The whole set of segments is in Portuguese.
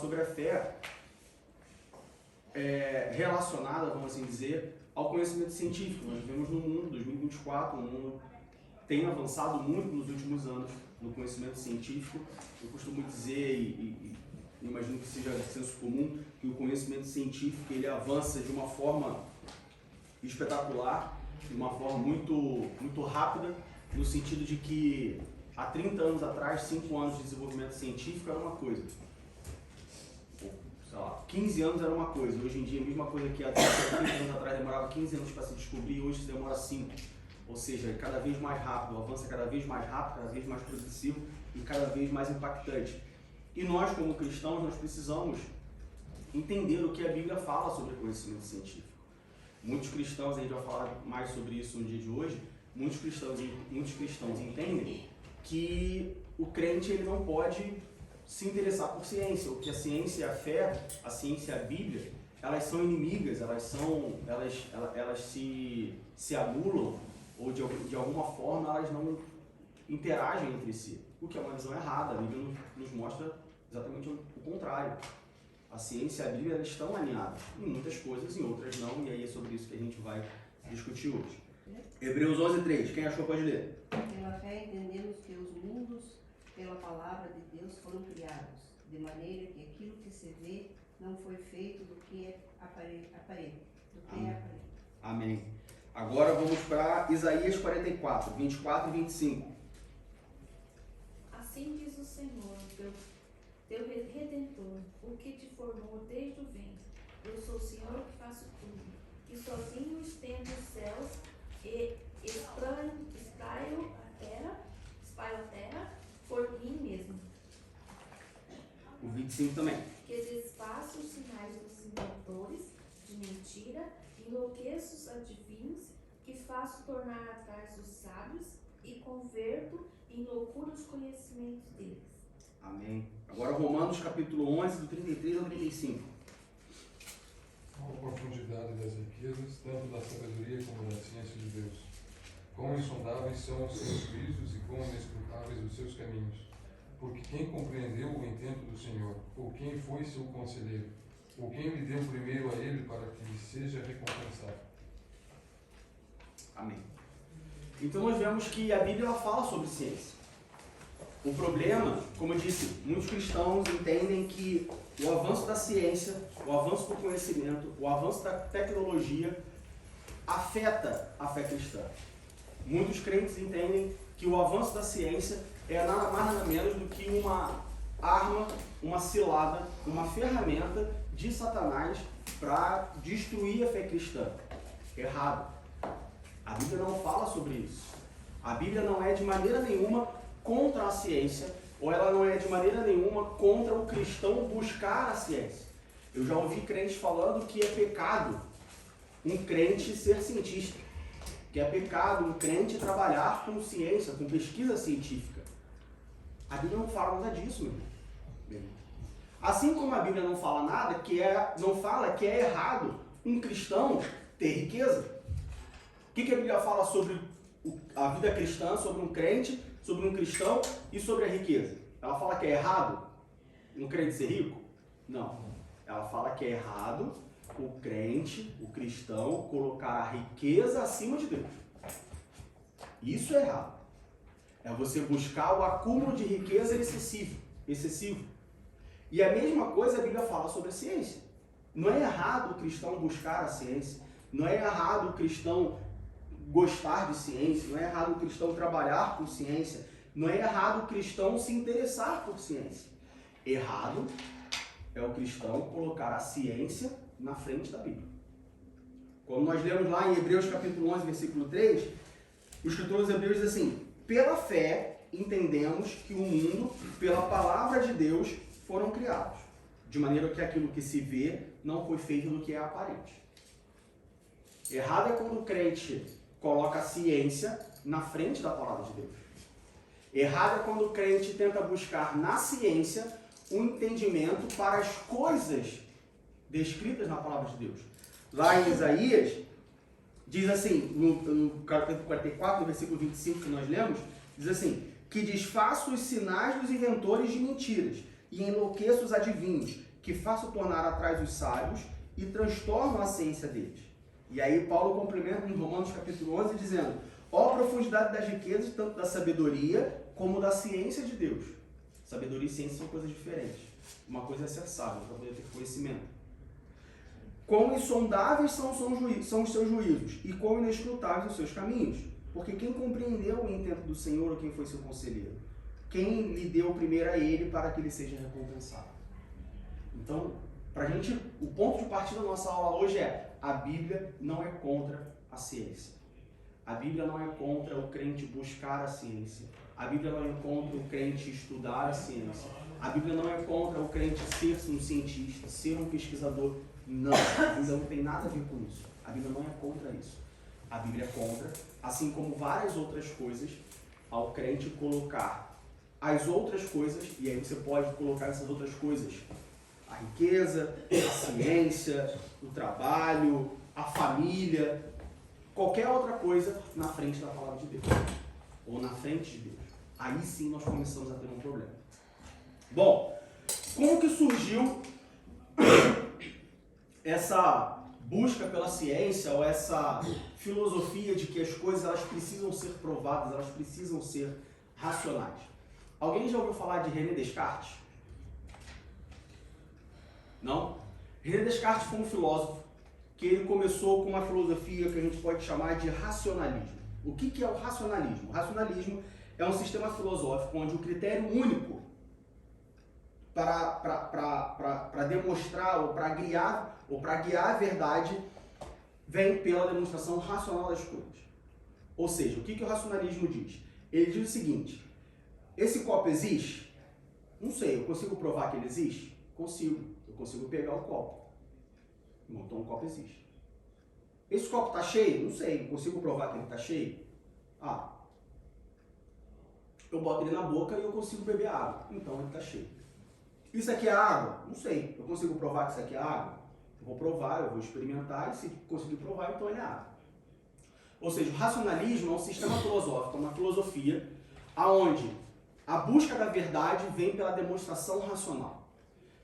sobre a fé relacionada, vamos assim dizer, ao conhecimento científico. Nós vivemos num mundo, 2024, um mundo tem avançado muito nos últimos anos no conhecimento científico. Eu costumo dizer, e imagino que seja de senso comum, que o conhecimento científico ele avança de uma forma espetacular, de uma forma muito rápida, no sentido de que há 30 anos atrás, 5 anos de desenvolvimento científico era uma coisa. Sei lá, 15 anos era uma coisa. Hoje em dia, a mesma coisa que há 30 anos atrás demorava 15 anos para se descobrir, hoje se demora 5. Ou seja, cada vez mais rápido, o avanço é cada vez mais rápido, cada vez mais progressivo e cada vez mais impactante. E nós, como cristãos, nós precisamos entender o que a Bíblia fala sobre conhecimento científico. Muitos cristãos, a gente vai falar mais sobre isso no dia de hoje, muitos cristãos entendem que o crente ele não pode se interessar por ciência, ou que a ciência e a fé, a ciência e a Bíblia, elas são inimigas, elas se anulam, ou de alguma forma elas não interagem entre si, o que é uma visão errada. A Bíblia nos mostra exatamente o contrário. A ciência e a Bíblia elas estão alinhadas em muitas coisas, em outras não, e aí é sobre isso que a gente vai discutir hoje. Hebreus 11:3, quem achou pode ler. Pela fé entendemos que os mundos, pela palavra de Deus, foram criados, de maneira que aquilo que se vê não foi feito do que é aparente. Amém. Agora vamos para Isaías 44, 24 e 25. Assim diz o Senhor, teu Redentor, o que te formou desde o ventre. Eu sou o Senhor que faço tudo, que sozinho estendo os céus e espalho a terra por mim mesmo. O 25 também. Que desfaço os sinais dos inventores de mentira, enlouqueço os adivinhos, que faço tornar atrás os sábios e converto em loucura os conhecimentos deles. Amém. Agora Romanos capítulo 11, do 33 ao 35. Qual a profundidade das riquezas, tanto da sabedoria como da ciência de Deus? Quão insondáveis são os seus juízos e quão inescrutáveis os seus caminhos? Porque quem compreendeu o intento do Senhor? Ou quem foi seu conselheiro? Ou quem lhe deu primeiro a ele para que lhe seja recompensado? Amém. Então nós vemos que a Bíblia ela fala sobre ciência. O problema, como eu disse, muitos cristãos entendem que o avanço da ciência, o avanço do conhecimento, o avanço da tecnologia afeta a fé cristã. Muitos crentes entendem que o avanço da ciência é nada mais nada menos do que uma arma, uma cilada, uma ferramenta de Satanás para destruir a fé cristã. Errado. A Bíblia não fala sobre isso. A Bíblia não é de maneira nenhuma contra a ciência, ou ela não é de maneira nenhuma contra o cristão buscar a ciência. Eu já ouvi crentes falando que é pecado um crente ser cientista, que é pecado um crente trabalhar com ciência, com pesquisa científica. A Bíblia não fala nada disso, meu irmão. Assim como a Bíblia não fala nada, não fala que é errado um cristão ter riqueza. O que a Bíblia fala sobre a vida cristã, sobre um crente, sobre um cristão e sobre a riqueza? Ela fala que é errado um crente ser rico? Não. Ela fala que é errado o crente, o cristão, colocar a riqueza acima de Deus. Isso é errado. É você buscar o acúmulo de riqueza excessivo. E a mesma coisa a Bíblia fala sobre a ciência. Não é errado o cristão buscar a ciência. Não é errado o cristão gostar de ciência. Não é errado o cristão trabalhar com ciência. Não é errado o cristão se interessar por ciência. Errado é o cristão colocar a ciência na frente da Bíblia. Quando nós lemos lá em Hebreus capítulo 11, versículo 3, o escritor dos Hebreus diz assim: pela fé entendemos que o mundo, pela palavra de Deus, foram criados, de maneira que aquilo que se vê não foi feito do que é aparente. Errado é quando o crente coloca a ciência na frente da palavra de Deus. Errado é quando o crente tenta buscar na ciência um entendimento para as coisas descritas na palavra de Deus. Lá em Isaías, diz assim, no capítulo 44, no versículo 25 que nós lemos, diz assim: que desfaço os sinais dos inventores de mentiras e enlouqueço os adivinhos, que façam tornar atrás os sábios e transtornam a ciência deles. E aí Paulo complementa em Romanos capítulo 11 dizendo: ó profundidade das riquezas, tanto da sabedoria como da ciência de Deus. Sabedoria e ciência são coisas diferentes. Uma coisa é ser sábio, para poder ter conhecimento. Quão insondáveis são os seus juízos e quão inescrutáveis os seus caminhos. Porque quem compreendeu o intento do Senhor ou quem foi seu conselheiro? Quem lhe deu primeiro a ele para que ele seja recompensado? Então, pra gente, o ponto de partida da nossa aula hoje é: a Bíblia não é contra a ciência. A Bíblia não é contra o crente buscar a ciência. A Bíblia não é contra o crente estudar a ciência. A Bíblia não é contra o crente ser um cientista, ser um pesquisador. Não, a Bíblia não tem nada a ver com isso. A Bíblia não é contra isso. A Bíblia é contra, assim como várias outras coisas, ao crente colocar as outras coisas, e aí você pode colocar essas outras coisas: a riqueza, a ciência, o trabalho, a família, qualquer outra coisa na frente da palavra de Deus, ou na frente de Deus. Aí sim nós começamos a ter um problema. Bom, como que surgiu essa busca pela ciência, ou essa filosofia de que as coisas elas precisam ser provadas, elas precisam ser racionais? Alguém já ouviu falar de René Descartes? Não? René Descartes foi um filósofo que ele começou com uma filosofia que a gente pode chamar de racionalismo. O que é o racionalismo? O racionalismo é um sistema filosófico onde o critério único para demonstrar ou para guiar a verdade vem pela demonstração racional das coisas. Ou seja, o que o racionalismo diz? Ele diz o seguinte: esse copo existe? Não sei, eu consigo provar que ele existe? Consigo. Eu consigo pegar o copo. Então o copo existe. Esse copo está cheio? Não sei, eu consigo provar que ele está cheio? Eu boto ele na boca e eu consigo beber água. Então ele está cheio. Isso aqui é água? Não sei, eu consigo provar que isso aqui é água? Eu vou provar, eu vou experimentar, e se conseguir provar, então ele é água. Ou seja, o racionalismo é um sistema filosófico, é uma filosofia onde a busca da verdade vem pela demonstração racional.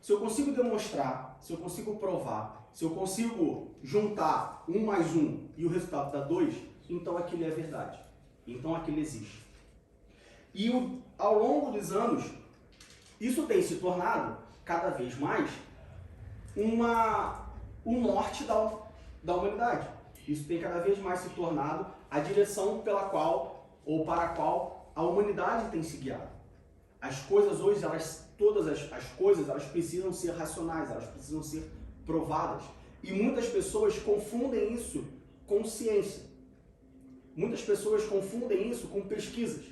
Se eu consigo demonstrar, se eu consigo provar, se eu consigo juntar 1 mais 1 e o resultado dá 2, então aquilo é verdade. Então aquilo existe. E ao longo dos anos, isso tem se tornado cada vez mais o norte da humanidade. Isso tem cada vez mais se tornado a direção pela qual ou para a qual a humanidade tem se guiado. As coisas hoje, todas as coisas, elas precisam ser racionais, elas precisam ser provadas. E muitas pessoas confundem isso com ciência. Muitas pessoas confundem isso com pesquisas.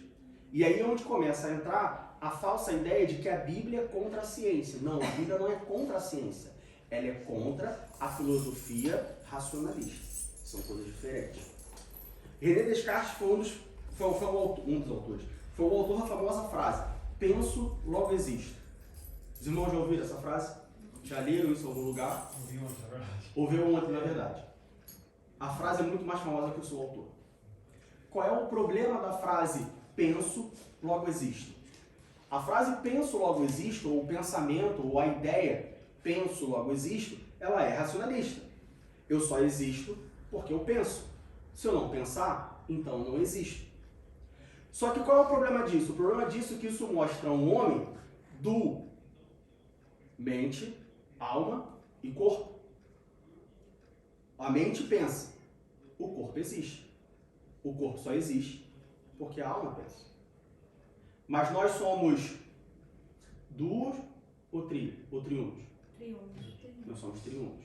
E aí é onde começa a entrar a falsa ideia de que a Bíblia é contra a ciência. Não, a Bíblia não é contra a ciência. Ela é contra a filosofia racionalista. São coisas diferentes. René Descartes foi um dos autores. Foi o autor da famosa frase: penso, logo existo. Os irmãos já ouviram essa frase? Já leram isso em algum lugar? Ouviram ontem, na verdade. A frase é muito mais famosa que o seu autor. Qual é o problema da frase penso, logo existo? A frase penso, logo existo, ou o pensamento, ou a ideia penso, logo existo, ela é racionalista. Eu só existo porque eu penso. Se eu não pensar, então eu não existo. Só que qual é o problema disso? O problema disso é que isso mostra um homem do mente, alma e corpo. A mente pensa, o corpo existe. O corpo só existe porque a alma pensa. Mas nós somos duos ou triunos? Nós somos triunos.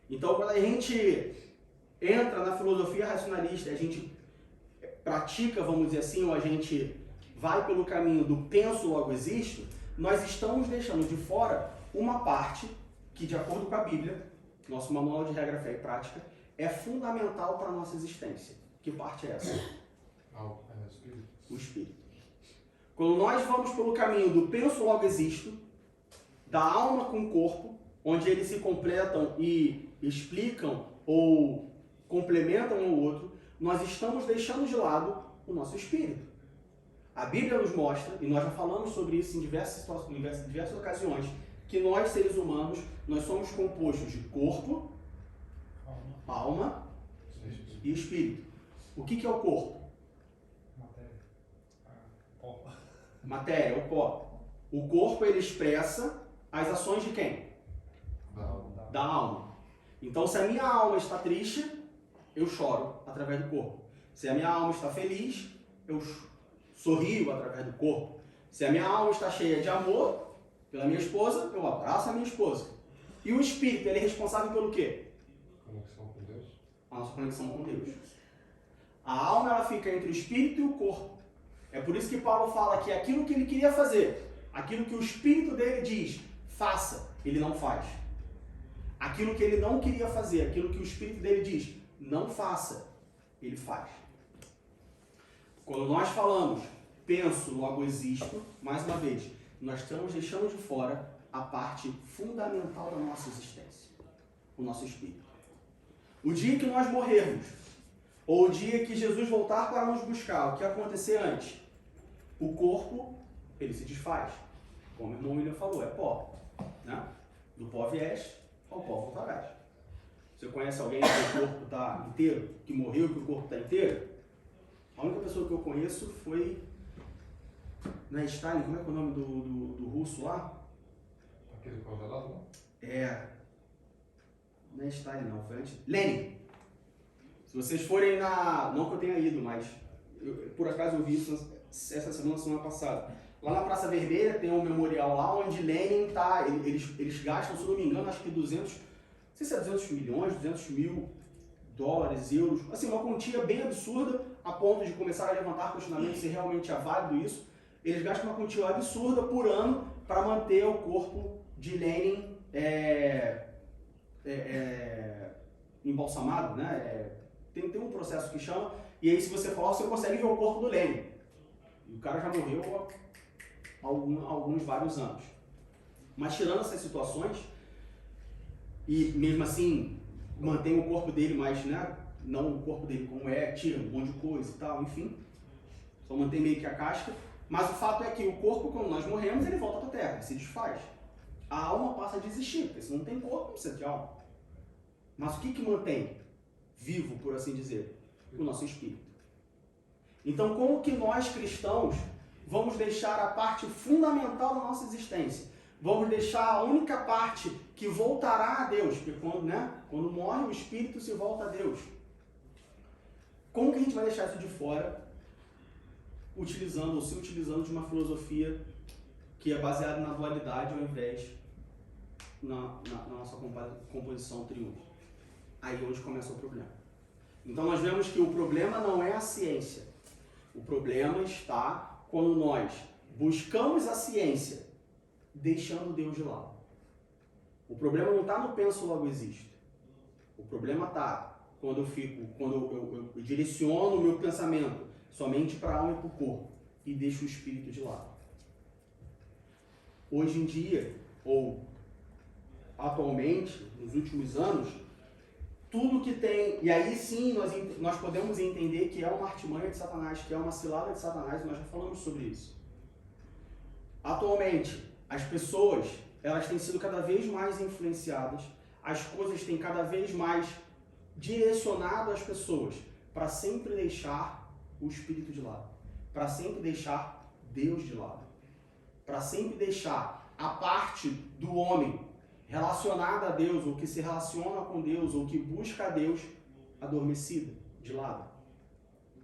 Então, quando a gente entra na filosofia racionalista, a gente pratica, vamos dizer assim, ou a gente vai pelo caminho do penso, logo existo, nós estamos deixando de fora uma parte que, de acordo com a Bíblia, nosso manual de regra, fé e prática, é fundamental para a nossa existência. Que parte é essa? O Espírito. Quando nós vamos pelo caminho do penso, logo existo, da alma com o corpo, onde eles se completam e explicam ou complementam um ao outro, nós estamos deixando de lado o nosso espírito. A Bíblia nos mostra, e nós já falamos sobre isso em diversas ocasiões, que nós, seres humanos, nós somos compostos de corpo, alma e espírito. O que é o corpo? Matéria, o pó. O corpo, ele expressa as ações de quem? Da alma. Então, se a minha alma está triste, eu choro através do corpo. Se a minha alma está feliz, eu sorrio através do corpo. Se a minha alma está cheia de amor pela minha esposa, eu abraço a minha esposa. E o espírito, ele é responsável pelo quê? Conexão com Deus. A nossa conexão com Deus. A alma, ela fica entre o espírito e o corpo. É por isso que Paulo fala que aquilo que ele queria fazer, aquilo que o espírito dele diz, faça, ele não faz. Aquilo que ele não queria fazer, aquilo que o espírito dele diz, não faça, ele faz. Quando nós falamos, penso, logo existo, mais uma vez, nós estamos deixando de fora a parte fundamental da nossa existência, o nosso espírito. O dia que nós morrermos, ou o dia que Jesus voltar para nos buscar, o que acontecer antes? O corpo, ele se desfaz. Como o irmão William falou, é pó. Né? Do pó vieste, ao pó voltarás. Você conhece alguém que o corpo está inteiro, que morreu e que o corpo está inteiro? A única pessoa que eu conheço foi... Não é Stalin? Como é que é o nome do russo lá? Aquele congelado, não? Não é Stalin, não. Foi antes... Lenin. Se vocês forem na... Não que eu tenha ido, mas... por acaso eu vi isso essa semana passada. Lá na Praça Vermelha tem um memorial lá onde Lenin está... Eles gastam, se não me engano, acho que 200... Não sei se é 200 milhões, 200 mil dólares, euros. Assim, uma quantia bem absurda a ponto de começar a levantar questionamentos se realmente é válido isso. Eles gastam uma quantia absurda por ano para manter o corpo de Lenin embalsamado, né? Tem um processo que chama, e aí se você for, você consegue ver o corpo do Lenin. E o cara já morreu há alguns vários anos. Mas tirando essas situações, e mesmo assim mantém o corpo dele, mas né, não o corpo dele como tira um monte de coisa e tal, enfim. Só mantém meio que a casca. Mas o fato é que o corpo, quando nós morremos, ele volta para a terra, se desfaz. A alma passa a existir, porque se não tem corpo, não precisa de alma. Mas o que mantém vivo, por assim dizer? O nosso espírito. Então, como que nós cristãos vamos deixar a parte fundamental da nossa existência? Vamos deixar a única parte que voltará a Deus, porque quando morre o espírito se volta a Deus. Como que a gente vai deixar isso de fora, se utilizando de uma filosofia que é baseada na dualidade ao invés na nossa composição triunfo? Aí é onde começa o problema. Então nós vemos que o problema não é a ciência. O problema está quando nós buscamos a ciência deixando Deus de lado. O problema não está no penso logo existo. O problema está quando eu direciono o meu pensamento somente para a alma e para o corpo e deixo o espírito de lado. Hoje em dia, ou atualmente, nos últimos anos, tudo que tem, e aí sim nós podemos entender que é uma artimanha de Satanás, que é uma cilada de Satanás, e nós já falamos sobre isso. Atualmente, as pessoas, elas têm sido cada vez mais influenciadas, as coisas têm cada vez mais direcionado as pessoas para sempre deixar o espírito de lado, para sempre deixar Deus de lado, para sempre deixar a parte do homem relacionada a Deus, ou que se relaciona com Deus, ou que busca a Deus, adormecida, de lado.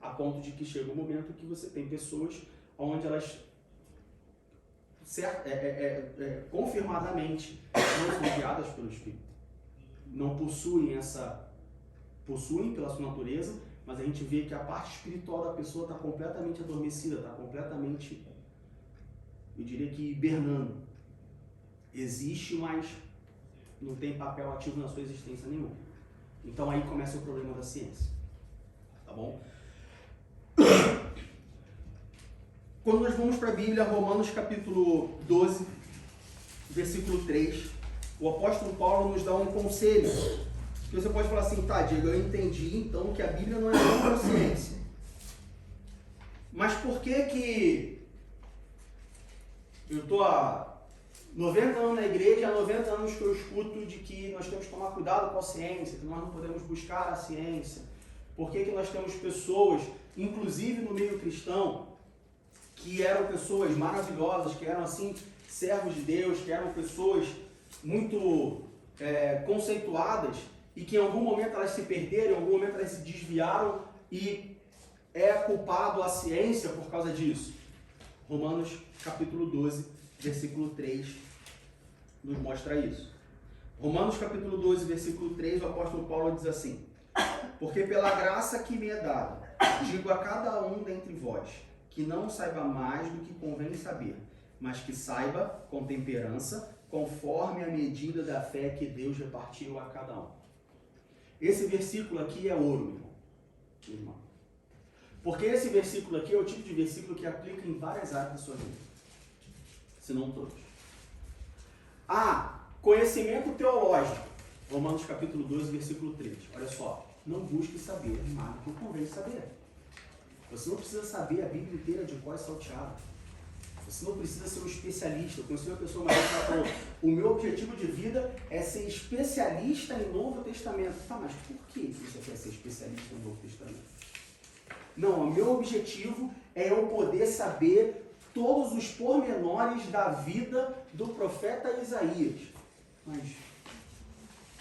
A ponto de que chega um momento que você tem pessoas onde elas confirmadamente não são guiadas pelo Espírito. Não possuem pela sua natureza, mas a gente vê que a parte espiritual da pessoa está completamente adormecida, está completamente, eu diria que hibernando. Existe, mas não tem papel ativo na sua existência nenhuma. Então aí começa o problema da ciência. Tá bom? Quando nós vamos para a Bíblia, Romanos capítulo 12, versículo 3, o apóstolo Paulo nos dá um conselho. Que você pode falar assim, tá, Diego, eu entendi então que a Bíblia não é contra a ciência. Mas por que eu estou há 90 anos na igreja, há 90 anos que eu escuto de que nós temos que tomar cuidado com a ciência, que nós não podemos buscar a ciência. Por que nós temos pessoas, inclusive no meio cristão, que eram pessoas maravilhosas, que eram assim, servos de Deus, que eram pessoas muito conceituadas, e que em algum momento elas se perderam, em algum momento elas se desviaram, e é culpado a ciência por causa disso. Romanos capítulo 12, versículo 3, nos mostra isso. Romanos capítulo 12, versículo 3, o apóstolo Paulo diz assim: porque pela graça que me é dada, digo a cada um dentre vós, que não saiba mais do que convém saber, mas que saiba com temperança, conforme a medida da fé que Deus repartiu a cada um. Esse versículo aqui é ouro, meu irmão. Porque esse versículo aqui é o tipo de versículo que aplica em várias áreas da sua vida, se não todos. Conhecimento teológico. Romanos capítulo 12, versículo 3. Olha só. Não busque saber mais do que convém saber. Você não precisa saber a Bíblia inteira de cor e salteado. Você não precisa ser um especialista. Eu conheci uma pessoa uma vez que falou: o meu objetivo de vida é ser especialista em Novo Testamento. Tá, mas por que você quer ser especialista em Novo Testamento? Não, o meu objetivo é eu poder saber todos os pormenores da vida do profeta Isaías. Mas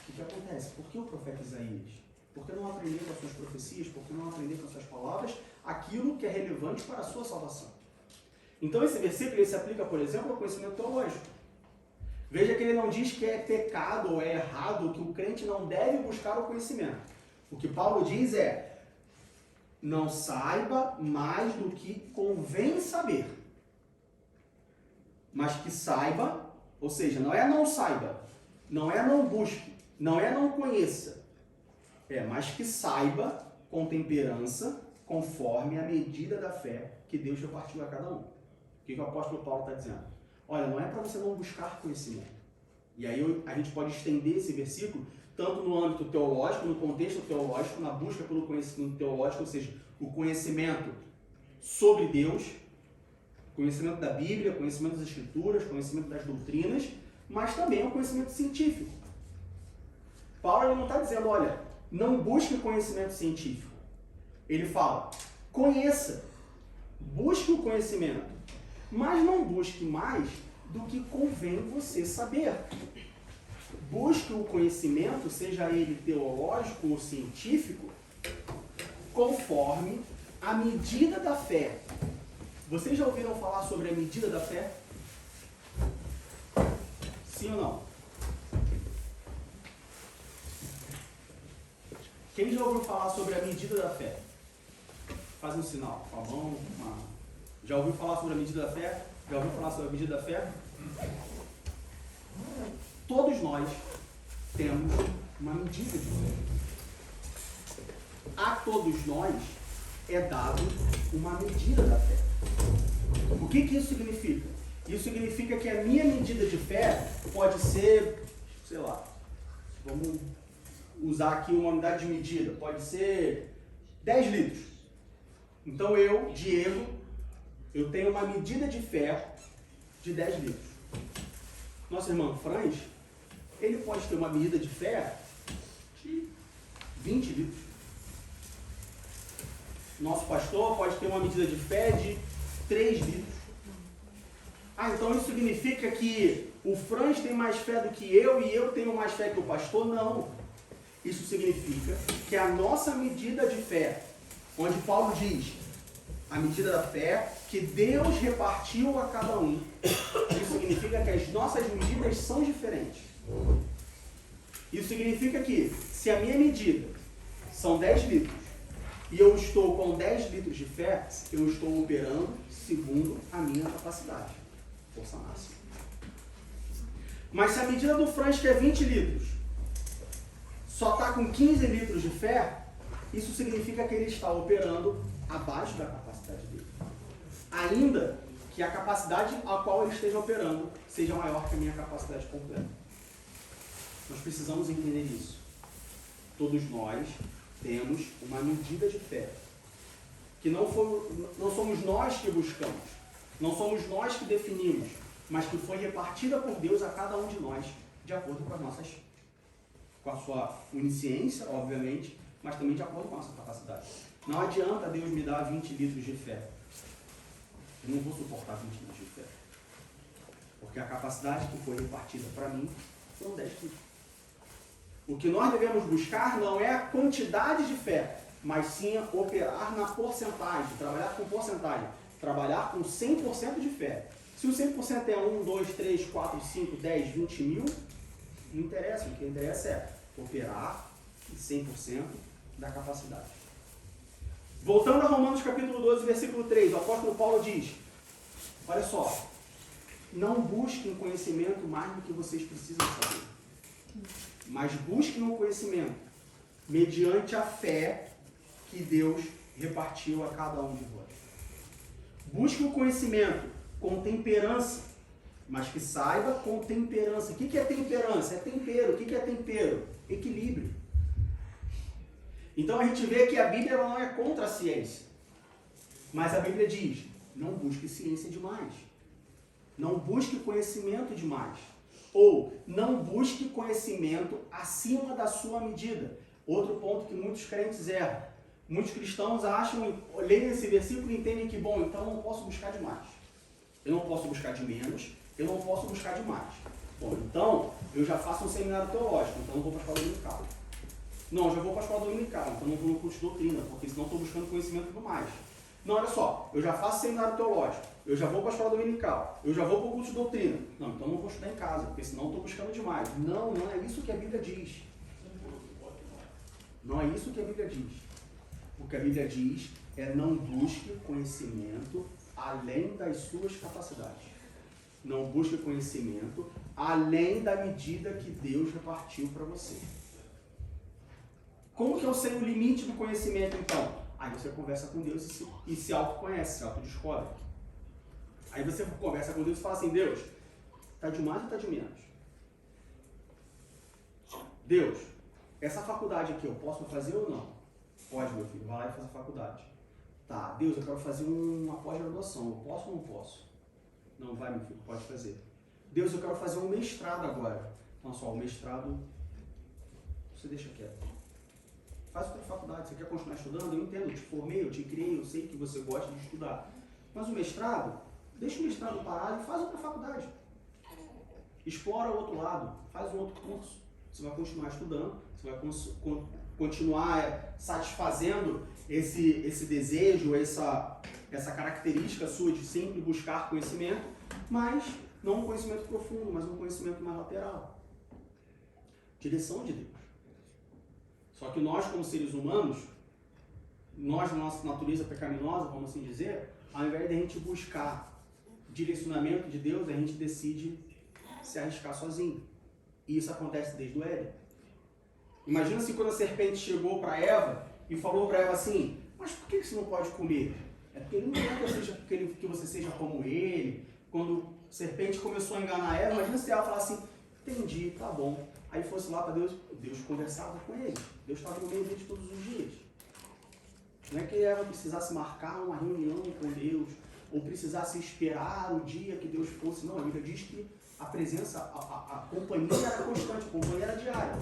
o que acontece? Por que o profeta Isaías? Por que não aprender com as suas profecias? Por que não aprender com as suas palavras aquilo que é relevante para a sua salvação? Então esse versículo ele se aplica, por exemplo, ao conhecimento teológico. Veja que ele não diz que é pecado ou é errado, que o crente não deve buscar o conhecimento. O que Paulo diz é: não saiba mais do que convém saber, mas que saiba, ou seja, não é não saiba, não é não busque, não é não conheça, mas que saiba com temperança, conforme a medida da fé que Deus repartiu a cada um. O que o apóstolo Paulo está dizendo? Olha, não é para você não buscar conhecimento. E aí a gente pode estender esse versículo tanto no âmbito teológico, no contexto teológico, na busca pelo conhecimento teológico, ou seja, o conhecimento sobre Deus, conhecimento da Bíblia, conhecimento das Escrituras, conhecimento das doutrinas, mas também o conhecimento científico. Paulo ele não está dizendo, olha, não busque conhecimento científico. Ele fala, conheça, busque o conhecimento, mas não busque mais do que convém você saber. Busque o conhecimento, seja ele teológico ou científico, conforme a medida da fé. Vocês já ouviram falar sobre a medida da fé? Sim ou não? Quem já ouviu falar sobre a medida da fé? Faz um sinal com a mão. Já ouviu falar sobre a medida da fé? Já ouviu falar sobre a medida da fé? Todos nós temos uma medida de fé. A todos nós é dado uma medida da fé. O que isso significa? Isso significa que a minha medida de fé pode ser, sei lá, vamos usar aqui uma unidade de medida, pode ser 10 litros. Então eu, Diego, eu tenho uma medida de fé de 10 litros. Nosso irmão Franz, ele pode ter uma medida de fé de 20 litros. Nosso pastor pode ter uma medida de fé de 3 litros. Então isso significa que o Franz tem mais fé do que eu e eu tenho mais fé que o pastor? Não. Isso significa que a nossa medida de fé, onde Paulo diz, a medida da fé que Deus repartiu a cada um, isso significa que as nossas medidas são diferentes. Isso significa que se a minha medida são 10 litros e eu estou com 10 litros de fé, eu estou operando segundo a minha capacidade, força máxima. Mas se a medida do Franz, que é 20 litros, só está com 15 litros de fé, isso significa que ele está operando abaixo da capacidade dele. Ainda que a capacidade a qual ele esteja operando seja maior que a minha capacidade completa. Nós precisamos entender isso. Todos nós temos uma medida de fé. Que não somos nós que buscamos. Não somos nós que definimos. mas que foi repartida por Deus a cada um de nós, de acordo com a sua onisciência, obviamente, mas também de acordo com a nossa capacidade. Não adianta Deus me dar 20 litros de fé. Eu não vou suportar 20 litros de fé. Porque a capacidade que foi repartida para mim foram 10 litros. O que nós devemos buscar não é a quantidade de fé, mas sim operar na porcentagem, trabalhar com porcentagem, trabalhar com 100% de fé. Se o 100% é 1, 2, 3, 4, 5, 10, 20 mil, não interessa. O que interessa é operar em 100% da capacidade. Voltando a Romanos capítulo 12, versículo 3, o apóstolo Paulo diz, olha só, não busquem conhecimento mais do que vocês precisam saber, mas busquem o conhecimento mediante a fé que Deus repartiu a cada um de vós. Busque o conhecimento com temperança, mas que saiba com temperança. O que é temperança? É tempero. O que é tempero? Equilíbrio. Então a gente vê que a Bíblia ela não é contra a ciência, mas a Bíblia diz, não busque ciência demais. Não busque conhecimento demais. Ou não busque conhecimento acima da sua medida. Outro ponto que muitos crentes erram. Muitos cristãos acham, leem esse versículo e entendem que, bom, então eu não posso buscar demais. Eu não posso buscar de menos, eu não posso buscar demais. Bom, então eu já faço um seminário teológico, então eu vou para a escola dominical. Não, eu já vou para a escola dominical, então não vou no curso de doutrina, porque senão estou buscando conhecimento demais. Não, olha só, eu já faço seminário teológico, eu já vou para a escola dominical, eu já vou para o curso de doutrina. Não, então não vou estudar em casa, porque senão estou buscando demais. Não, não é isso que a Bíblia diz. Não é isso que a Bíblia diz. O que a Bíblia diz é não busque conhecimento além das suas capacidades. Não busque conhecimento além da medida que Deus repartiu para você. Como que eu sei o limite do conhecimento, então? Aí você conversa com Deus e se autoconhece, se autodescobre. Aí você conversa com Deus e fala assim, Deus, está de mais ou está de menos? Deus, essa faculdade aqui eu posso fazer ou não? Pode, meu filho, vai lá e faz a faculdade. Tá, Deus, eu quero fazer uma pós-graduação, eu posso ou não posso? Não, vai, meu filho, pode fazer. Deus, eu quero fazer um mestrado agora. Então, só, o mestrado, você deixa quieto. Faz outra faculdade, você quer continuar estudando? Eu entendo, eu te formei, eu te criei, eu sei que você gosta de estudar. Mas o mestrado, deixa o mestrado parado e faz outra faculdade. Explora o outro lado, faz um outro curso. Você vai continuar estudando, você vai continuar satisfazendo esse desejo, essa característica sua de sempre buscar conhecimento, mas não um conhecimento profundo, mas um conhecimento mais lateral. Direção de Deus. Só que nós, como seres humanos, nós, na nossa natureza pecaminosa, vamos assim dizer, ao invés de a gente buscar direcionamento de Deus, a gente decide se arriscar sozinho. E isso acontece desde o Éden. Imagina se quando a serpente chegou para Eva e falou para Eva assim, mas por que você não pode comer? É porque ele não quer que você seja como ele. Quando a serpente começou a enganar Eva, imagina se ela falasse assim, entendi, tá bom. Aí fosse lá para Deus, Deus conversava com ele. Deus estava no meio deles todos os dias. Não é que Eva precisasse marcar uma reunião com Deus, ou precisasse esperar o dia que Deus fosse. Não, a Bíblia diz que a presença, a companhia era constante, a companhia era diária.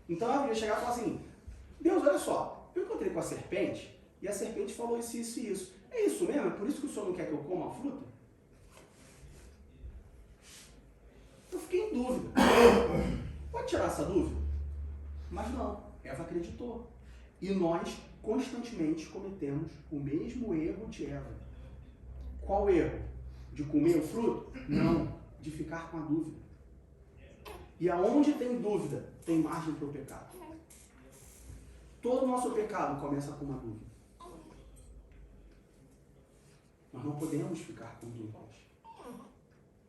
Então ela ia chegar e falar assim, Deus, olha só, eu encontrei com a serpente, e a serpente falou isso, isso e isso. É isso mesmo? É por isso que o Senhor não quer que eu coma a fruta? Eu fiquei em dúvida. Pode tirar essa dúvida? Mas não, Eva acreditou. E nós constantemente cometemos o mesmo erro de Eva. Qual erro? De comer o fruto? Não, de ficar com a dúvida. E aonde tem dúvida, tem margem para o pecado. Todo o nosso pecado começa com uma dúvida. Nós não podemos ficar com dúvidas.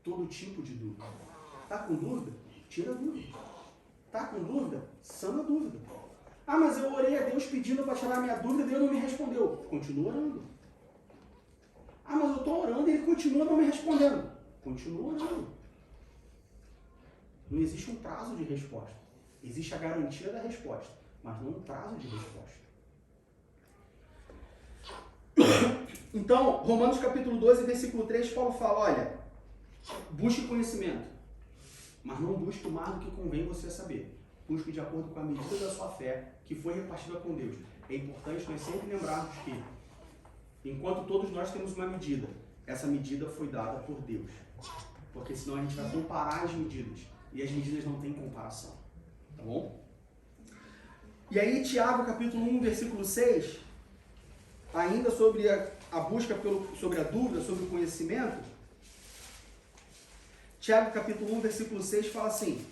Todo tipo de dúvida. Está com dúvida? Tira a dúvida. Está com dúvida? Sana a dúvida. Ah, mas eu orei a Deus pedindo para tirar a minha dúvida e Deus não me respondeu. Continua orando. Ah, mas eu estou orando e Ele continua não me respondendo. Continua orando. Não existe um prazo de resposta. Existe a garantia da resposta, mas não um prazo de resposta. Então, Romanos capítulo 12, versículo 3, Paulo fala, olha, Busque conhecimento, mas não busque mais do que convém você saber. Busque de acordo com a medida da sua fé, que foi repartida com Deus. É importante nós sempre lembrarmos que, enquanto todos nós temos uma medida, essa medida foi dada por Deus. Porque senão a gente vai comparar as medidas. E as medidas não têm comparação. Tá bom? E aí, Tiago, capítulo 1, versículo 6, ainda sobre a busca sobre a dúvida, sobre o conhecimento, Tiago, capítulo 1, versículo 6, fala assim: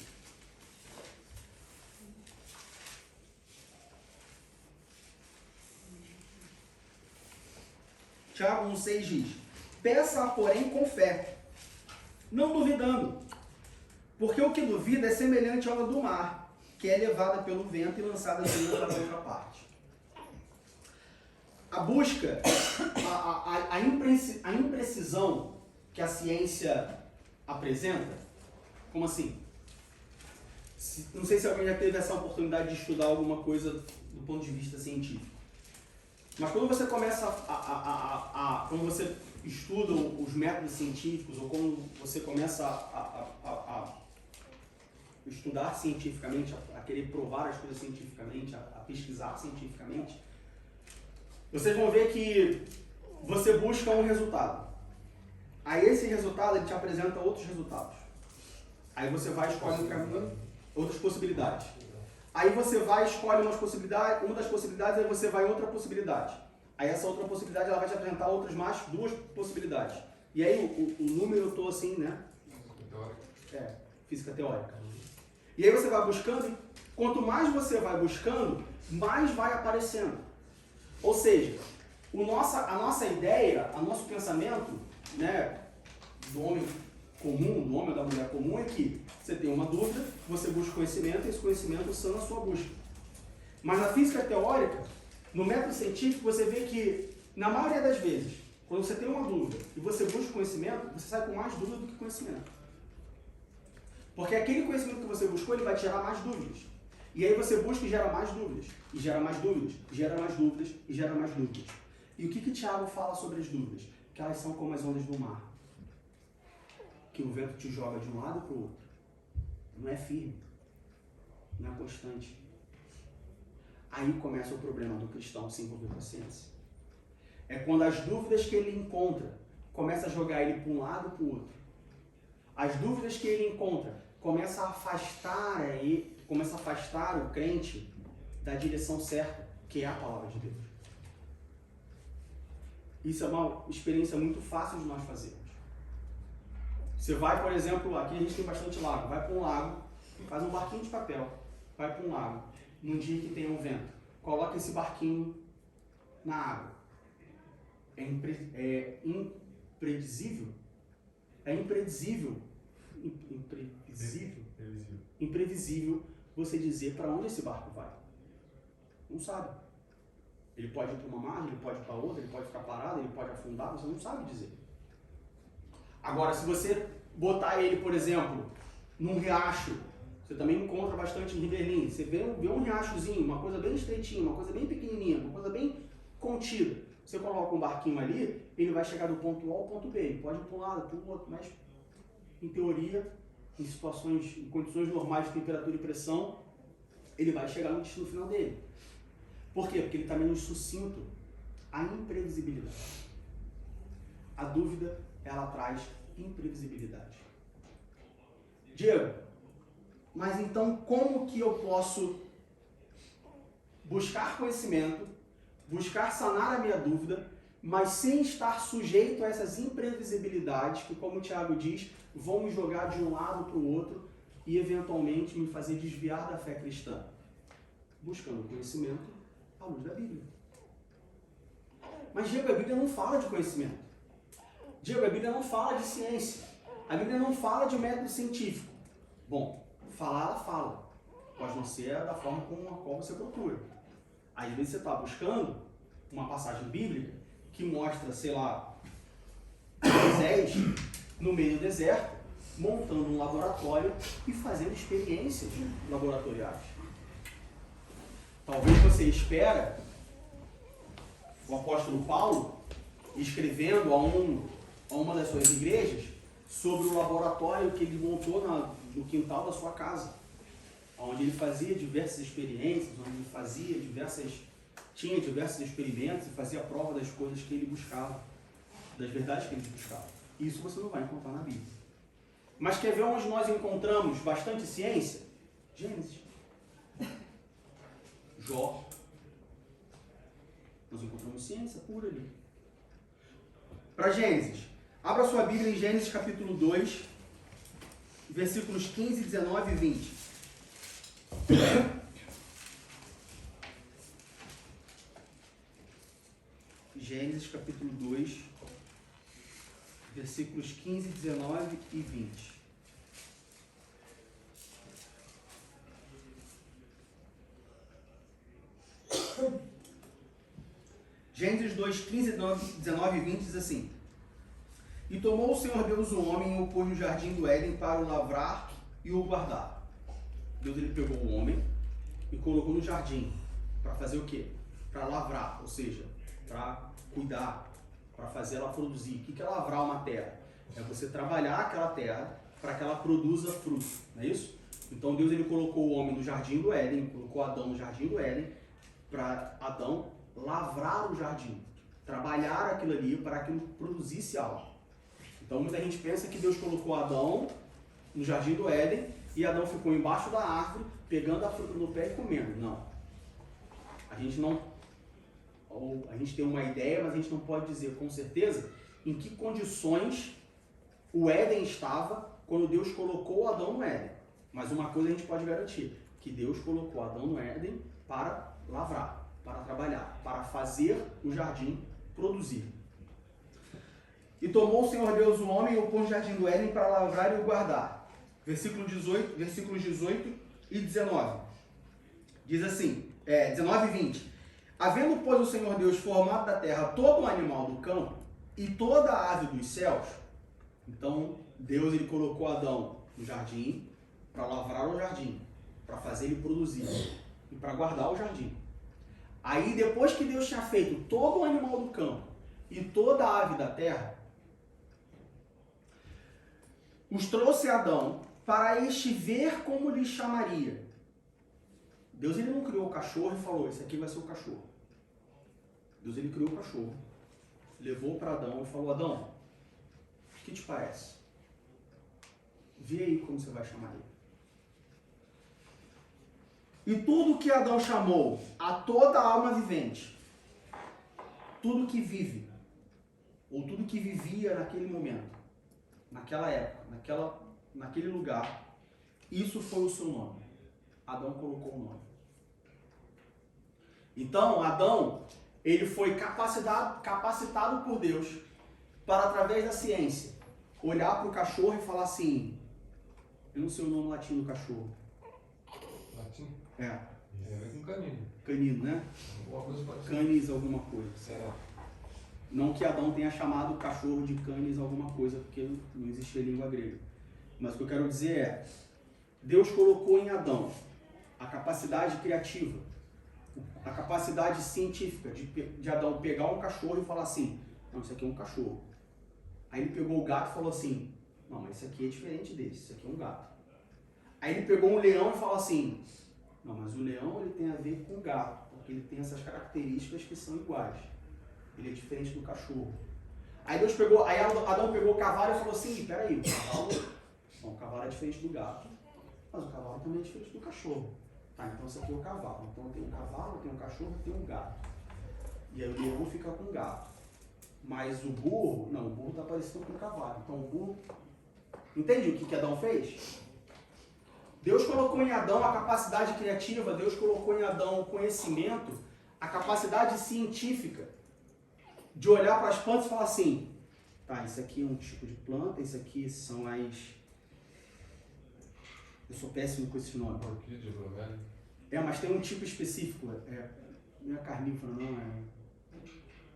Tiago 1,6 diz: peça, porém, com fé, não duvidando, porque o que duvida é semelhante à onda do mar, que é levada pelo vento e lançada de uma para outra parte. A busca, a imprecisão que a ciência apresenta, como assim? Não sei se alguém já teve essa oportunidade de estudar alguma coisa do ponto de vista científico. Mas quando você começa quando você estuda os métodos científicos, ou quando você começa a estudar cientificamente, a querer provar as coisas cientificamente, a pesquisar cientificamente, vocês vão ver que você busca um resultado. Aí esse resultado ele te apresenta outros resultados. Aí você vai escolher um caminho, outras possibilidades. Aí você vai escolhe uma das possibilidades, aí você vai em outra possibilidade. Aí essa outra possibilidade ela vai te apresentar outras mais duas possibilidades. E aí o número eu estou assim, né? Física teórica. E aí você vai buscando, e quanto mais você vai buscando, mais vai aparecendo. Ou seja, a nossa ideia, o nosso pensamento, né, do homem comum, do homem ou da mulher comum, é que você tem uma dúvida, você busca conhecimento, e esse conhecimento sana a sua busca. Mas na física teórica, no método científico, você vê que, na maioria das vezes, quando você tem uma dúvida e você busca conhecimento, você sai com mais dúvida do que conhecimento. Porque aquele conhecimento que você buscou, ele vai te gerar mais dúvidas. E aí você busca e gera mais dúvidas, e gera mais dúvidas, e gera mais dúvidas, e gera mais dúvidas. E o que Tiago fala sobre as dúvidas? Que elas são como as ondas do mar. Que o vento te joga de um lado para o outro. Não é firme. Não é constante. Aí começa o problema do cristão se envolver com a ciência. É quando as dúvidas que ele encontra começa a jogar ele para um lado e para o outro. As dúvidas que ele encontra começa a afastar o crente da direção certa, que é a palavra de Deus. Isso é uma experiência muito fácil de nós fazermos. Você vai, por exemplo, aqui a gente tem bastante lago, vai para um lago, faz um barquinho de papel, vai para um lago, num dia que tem um vento, coloca esse barquinho na água. É imprevisível? É imprevisível você dizer para onde esse barco vai. Não sabe. Ele pode ir para uma margem, ele pode ir para outra, ele pode ficar parado, ele pode afundar, você não sabe dizer. Agora, se você botar ele, por exemplo, num riacho, você também encontra bastante em Ribeirinho, você vê um riachozinho, uma coisa bem estreitinha, uma coisa bem pequenininha, uma coisa bem contida. Você coloca um barquinho ali, ele vai chegar do ponto A ao ponto B, ele pode ir para um lado, para o outro, mas em teoria, em condições normais de temperatura e pressão, ele vai chegar no destino final dele. Por quê? Porque ele está menos sucinto à imprevisibilidade. A dúvida, ela traz imprevisibilidade. Diego, mas então como que eu posso buscar conhecimento, buscar sanar a minha dúvida, mas sem estar sujeito a essas imprevisibilidades que, como o Tiago diz, vão me jogar de um lado para o outro e eventualmente me fazer desviar da fé cristã? Buscando conhecimento à luz da Bíblia. Mas, Diego, a Bíblia não fala de conhecimento. Diego, a Bíblia não fala de ciência. A Bíblia não fala de método científico. Bom, falar ela fala. Pode não ser da forma com a qual você procura. Às vezes você está buscando uma passagem bíblica que mostra, sei lá, Moisés no meio do deserto, montando um laboratório e fazendo experiências laboratoriais. Talvez você espera o apóstolo Paulo escrevendo a uma das suas igrejas sobre o laboratório que ele montou no quintal da sua casa, onde ele fazia diversas experiências, onde ele tinha diversos experimentos e fazia prova das coisas que ele buscava, das verdades que ele buscava. Isso você não vai encontrar na Bíblia. Mas quer ver onde nós encontramos bastante ciência? Gênesis. Jó. Nós encontramos ciência pura ali. Para Gênesis. Abra sua Bíblia em Gênesis capítulo 2, versículos 15, 19 e 20. Gênesis capítulo 2, versículos 15, 19 e 20. Gênesis 2, 15, 19 e 20 diz assim: E tomou o Senhor Deus o homem e o pôs no jardim do Éden para o lavrar e o guardar. Deus ele pegou o homem e colocou no jardim para fazer o quê? Para lavrar, ou seja, para cuidar, para fazer ela produzir. O que é lavrar uma terra? É você trabalhar aquela terra para que ela produza fruto, não é isso? Então Deus ele colocou o homem no jardim do Éden, colocou Adão no jardim do Éden, para Adão lavrar o jardim, trabalhar aquilo ali para que aquilo produzisse algo. Então muita gente pensa que Deus colocou Adão no jardim do Éden e Adão ficou embaixo da árvore, pegando a fruta no pé e comendo. Não. A gente tem uma ideia, mas a gente não pode dizer com certeza em que condições o Éden estava quando Deus colocou Adão no Éden. Mas uma coisa a gente pode garantir, que Deus colocou Adão no Éden para lavrar, para trabalhar, para fazer o jardim produzir. E tomou o Senhor Deus o homem e o pôs no jardim do Éden para lavrar e o guardar. Versículos 18 e 19. Diz assim, 19 e 20. Havendo, pois, o Senhor Deus formado da terra todo o animal do campo e toda a ave dos céus, então Deus ele colocou Adão no jardim para lavrar o jardim, para fazer ele produzir e para guardar o jardim. Aí, depois que Deus tinha feito todo o animal do campo e toda a ave da terra, os trouxe a Adão para este ver como lhe chamaria. Deus ele não criou o cachorro e falou, esse aqui vai ser o cachorro. Deus ele criou o cachorro, levou para Adão e falou, Adão, o que te parece? Vê aí como você vai chamar ele. E tudo que Adão chamou a toda alma vivente, tudo que vive, ou tudo que vivia naquele momento, naquela época, naquele lugar, isso foi o seu nome. Adão colocou o nome. Então, Adão, ele foi capacitado por Deus para, através da ciência, olhar para o cachorro e falar assim, eu não sei o nome latino do cachorro. Latim? É. É com canino. Canino, né? Alguma coisa parecida. Canis alguma coisa. Será? Não que Adão tenha chamado o cachorro de canis alguma coisa, porque não existia língua grega. Mas o que eu quero dizer é, Deus colocou em Adão a capacidade criativa, a capacidade científica de Adão pegar um cachorro e falar assim, não, isso aqui é um cachorro. Aí ele pegou o gato e falou assim, não, mas isso aqui é diferente desse, isso aqui é um gato. Aí ele pegou um leão e falou assim, não, mas o leão ele tem a ver com o gato, porque ele tem essas características que são iguais. Ele é diferente do cachorro. Aí Adão pegou o cavalo e falou assim, peraí, o cavalo é diferente do gato, mas o cavalo também é diferente do cachorro. Tá, então esse aqui é o cavalo. Então tem um cavalo, tem um cachorro, tem um gato. E aí o leão fica com o gato. Mas o burro está parecido com o cavalo. Então o burro... Entende o que Adão fez? Deus colocou em Adão a capacidade criativa, Deus colocou em Adão o conhecimento, a capacidade científica de olhar para as plantas e falar assim, tá, isso aqui é um tipo de planta, isso aqui são as... Eu sou péssimo com esse nome. Orquídea, bromélia. Mas tem um tipo específico, não é carnívora, não, é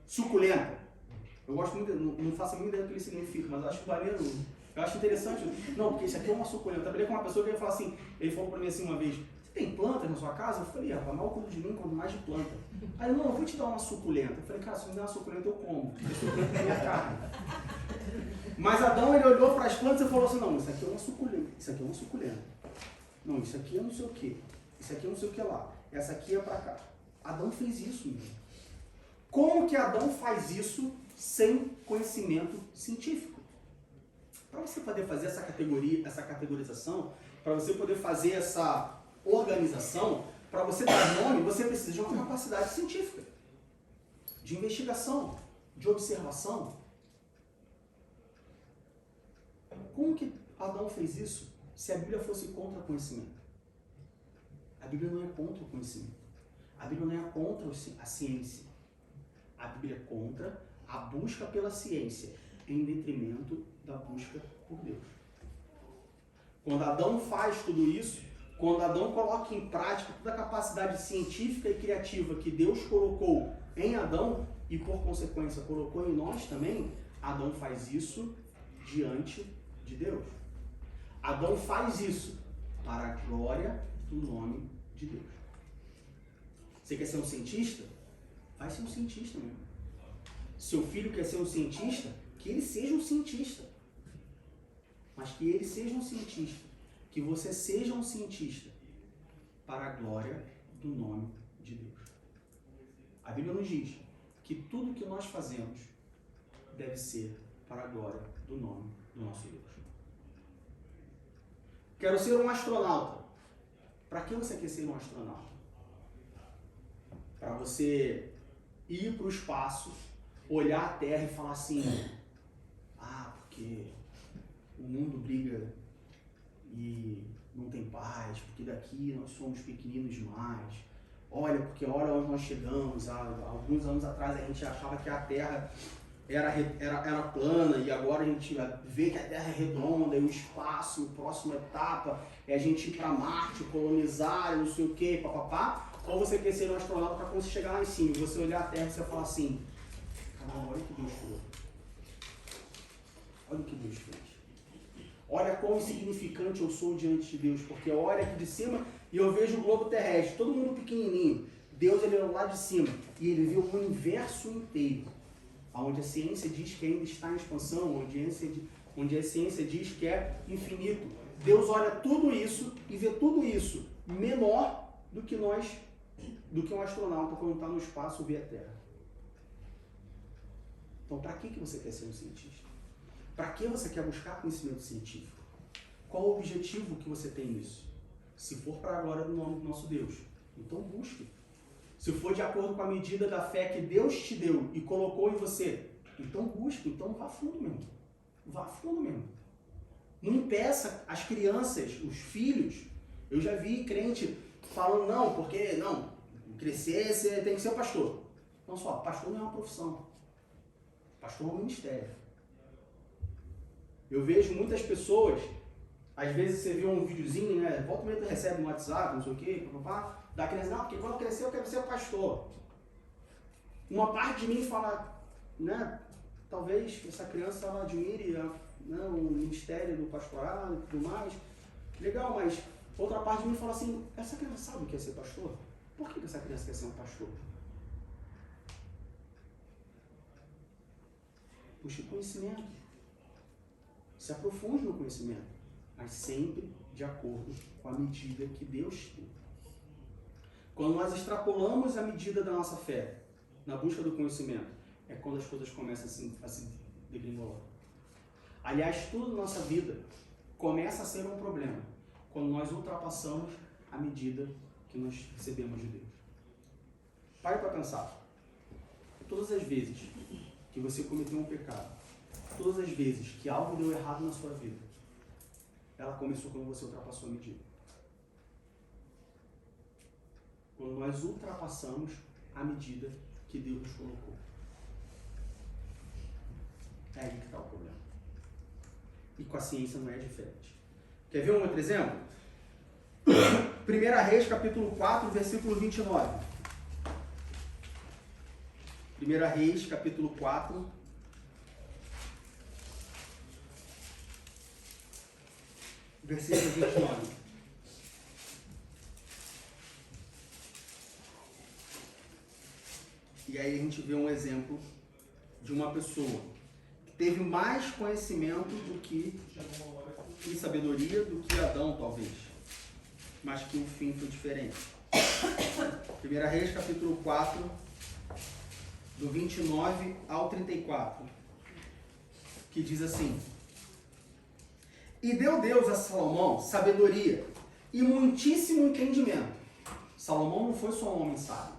suculenta. Eu gosto muito, não faço a mínima ideia do que ele significa, mas eu acho maneiro, eu acho interessante. Não, porque isso aqui é uma suculenta. Eu trabalhei com uma pessoa que ele falou assim, ele falou pra mim assim uma vez, você tem plantas na sua casa? Eu falei, rapaz, mal cuido de mim, quanto mais de planta. Aí ele, não, eu vou te dar uma suculenta. Eu falei, cara, se me der uma suculenta eu como, porque suculenta é minha carne. Mas Adão, ele olhou para as plantas e falou assim, não, isso aqui é uma suculenta, isso aqui é uma suculenta. Não, isso aqui é não sei o que, isso aqui é não sei o que lá, essa aqui é para cá. Adão fez isso mesmo. Como que Adão faz isso sem conhecimento científico? Para você poder fazer essa categoria, essa categorização, para você poder fazer essa organização, para você dar nome, você precisa de uma capacidade científica, de investigação, de observação. Como que Adão fez isso se a Bíblia fosse contra o conhecimento? A Bíblia não é contra o conhecimento. A Bíblia não é contra a ciência. A Bíblia é contra a busca pela ciência, em detrimento da busca por Deus. Quando Adão faz tudo isso, quando Adão coloca em prática toda a capacidade científica e criativa que Deus colocou em Adão, e por consequência colocou em nós também, Adão faz isso diante de Deus. Adão faz isso para a glória do nome de Deus. Você quer ser um cientista? Vai ser um cientista mesmo. Seu filho quer ser um cientista? Que ele seja um cientista. Mas que ele seja um cientista. Que você seja um cientista para a glória do nome de Deus. A Bíblia nos diz que tudo que nós fazemos deve ser para a glória do nome do nosso Deus. Quero ser um astronauta. Para que você quer ser um astronauta? Para você ir para o espaço, olhar a Terra e falar assim, porque o mundo briga e não tem paz, porque daqui nós somos pequeninos demais. Olha onde nós chegamos. Há alguns anos atrás a gente achava que a Terra era plana e agora a gente vê que a Terra é redonda e o espaço, a próxima etapa é a gente ir para Marte, colonizar, não sei o que, papapá. Ou você quer ser um astronauta para quando você chegar lá em cima, você olhar a Terra e você falar assim, caramba, olha o que Deus fez. Olha o que Deus fez. Olha quão insignificante eu sou diante de Deus, porque eu olho aqui de cima e eu vejo o globo terrestre, todo mundo pequenininho. Deus, ele é lá de cima e ele vê o universo inteiro, onde a ciência diz que ainda está em expansão, onde a ciência diz que é infinito. Deus olha tudo isso e vê tudo isso menor do que um astronauta quando está no espaço vê a Terra. Então, para que você quer ser um cientista? Para que você quer buscar conhecimento científico? Qual o objetivo que você tem nisso? Se for para a glória do nome do nosso Deus, então busque. Se for de acordo com a medida da fé que Deus te deu e colocou em você, então busque, então vá fundo mesmo. Vá fundo mesmo. Não impeça as crianças, os filhos. Eu já vi crente falando, não, crescer você tem que ser pastor. Não só, pastor não é uma profissão. Pastor é um ministério. Eu vejo muitas pessoas, às vezes você vê um videozinho, né? Volta e meia tu recebe no WhatsApp, não sei o quê, papapá, da criança, porque quando crescer eu quero ser pastor. Uma parte de mim fala, né? Talvez essa criança ela admire, né, o ministério do pastorado e tudo mais. Legal, mas outra parte de mim fala assim, essa criança sabe o que é ser pastor? Por que essa criança quer ser um pastor? Puxe conhecimento. Se aprofunde no conhecimento, mas sempre de acordo com a medida que Deus tem. Quando nós extrapolamos a medida da nossa fé na busca do conhecimento, é quando as coisas começam a se degringolar. Aliás, tudo na nossa vida começa a ser um problema quando nós ultrapassamos a medida que nós recebemos de Deus. Pare para pensar. Todas as vezes que você cometeu um pecado, todas as vezes que algo deu errado na sua vida, ela começou quando você ultrapassou a medida. Quando nós ultrapassamos a medida que Deus nos colocou. É aí que está o problema. E com a ciência não é diferente. Quer ver um outro exemplo? 1 Reis, capítulo 4, versículo 29. 1 Reis, capítulo 4, versículo 29. E aí a gente vê um exemplo de uma pessoa que teve mais conhecimento do que e sabedoria do que Adão, talvez. Mas que o fim foi diferente. 1 Reis, capítulo 4, do 29 ao 34, que diz assim: E deu Deus a Salomão sabedoria e muitíssimo entendimento. Salomão não foi só um homem sábio.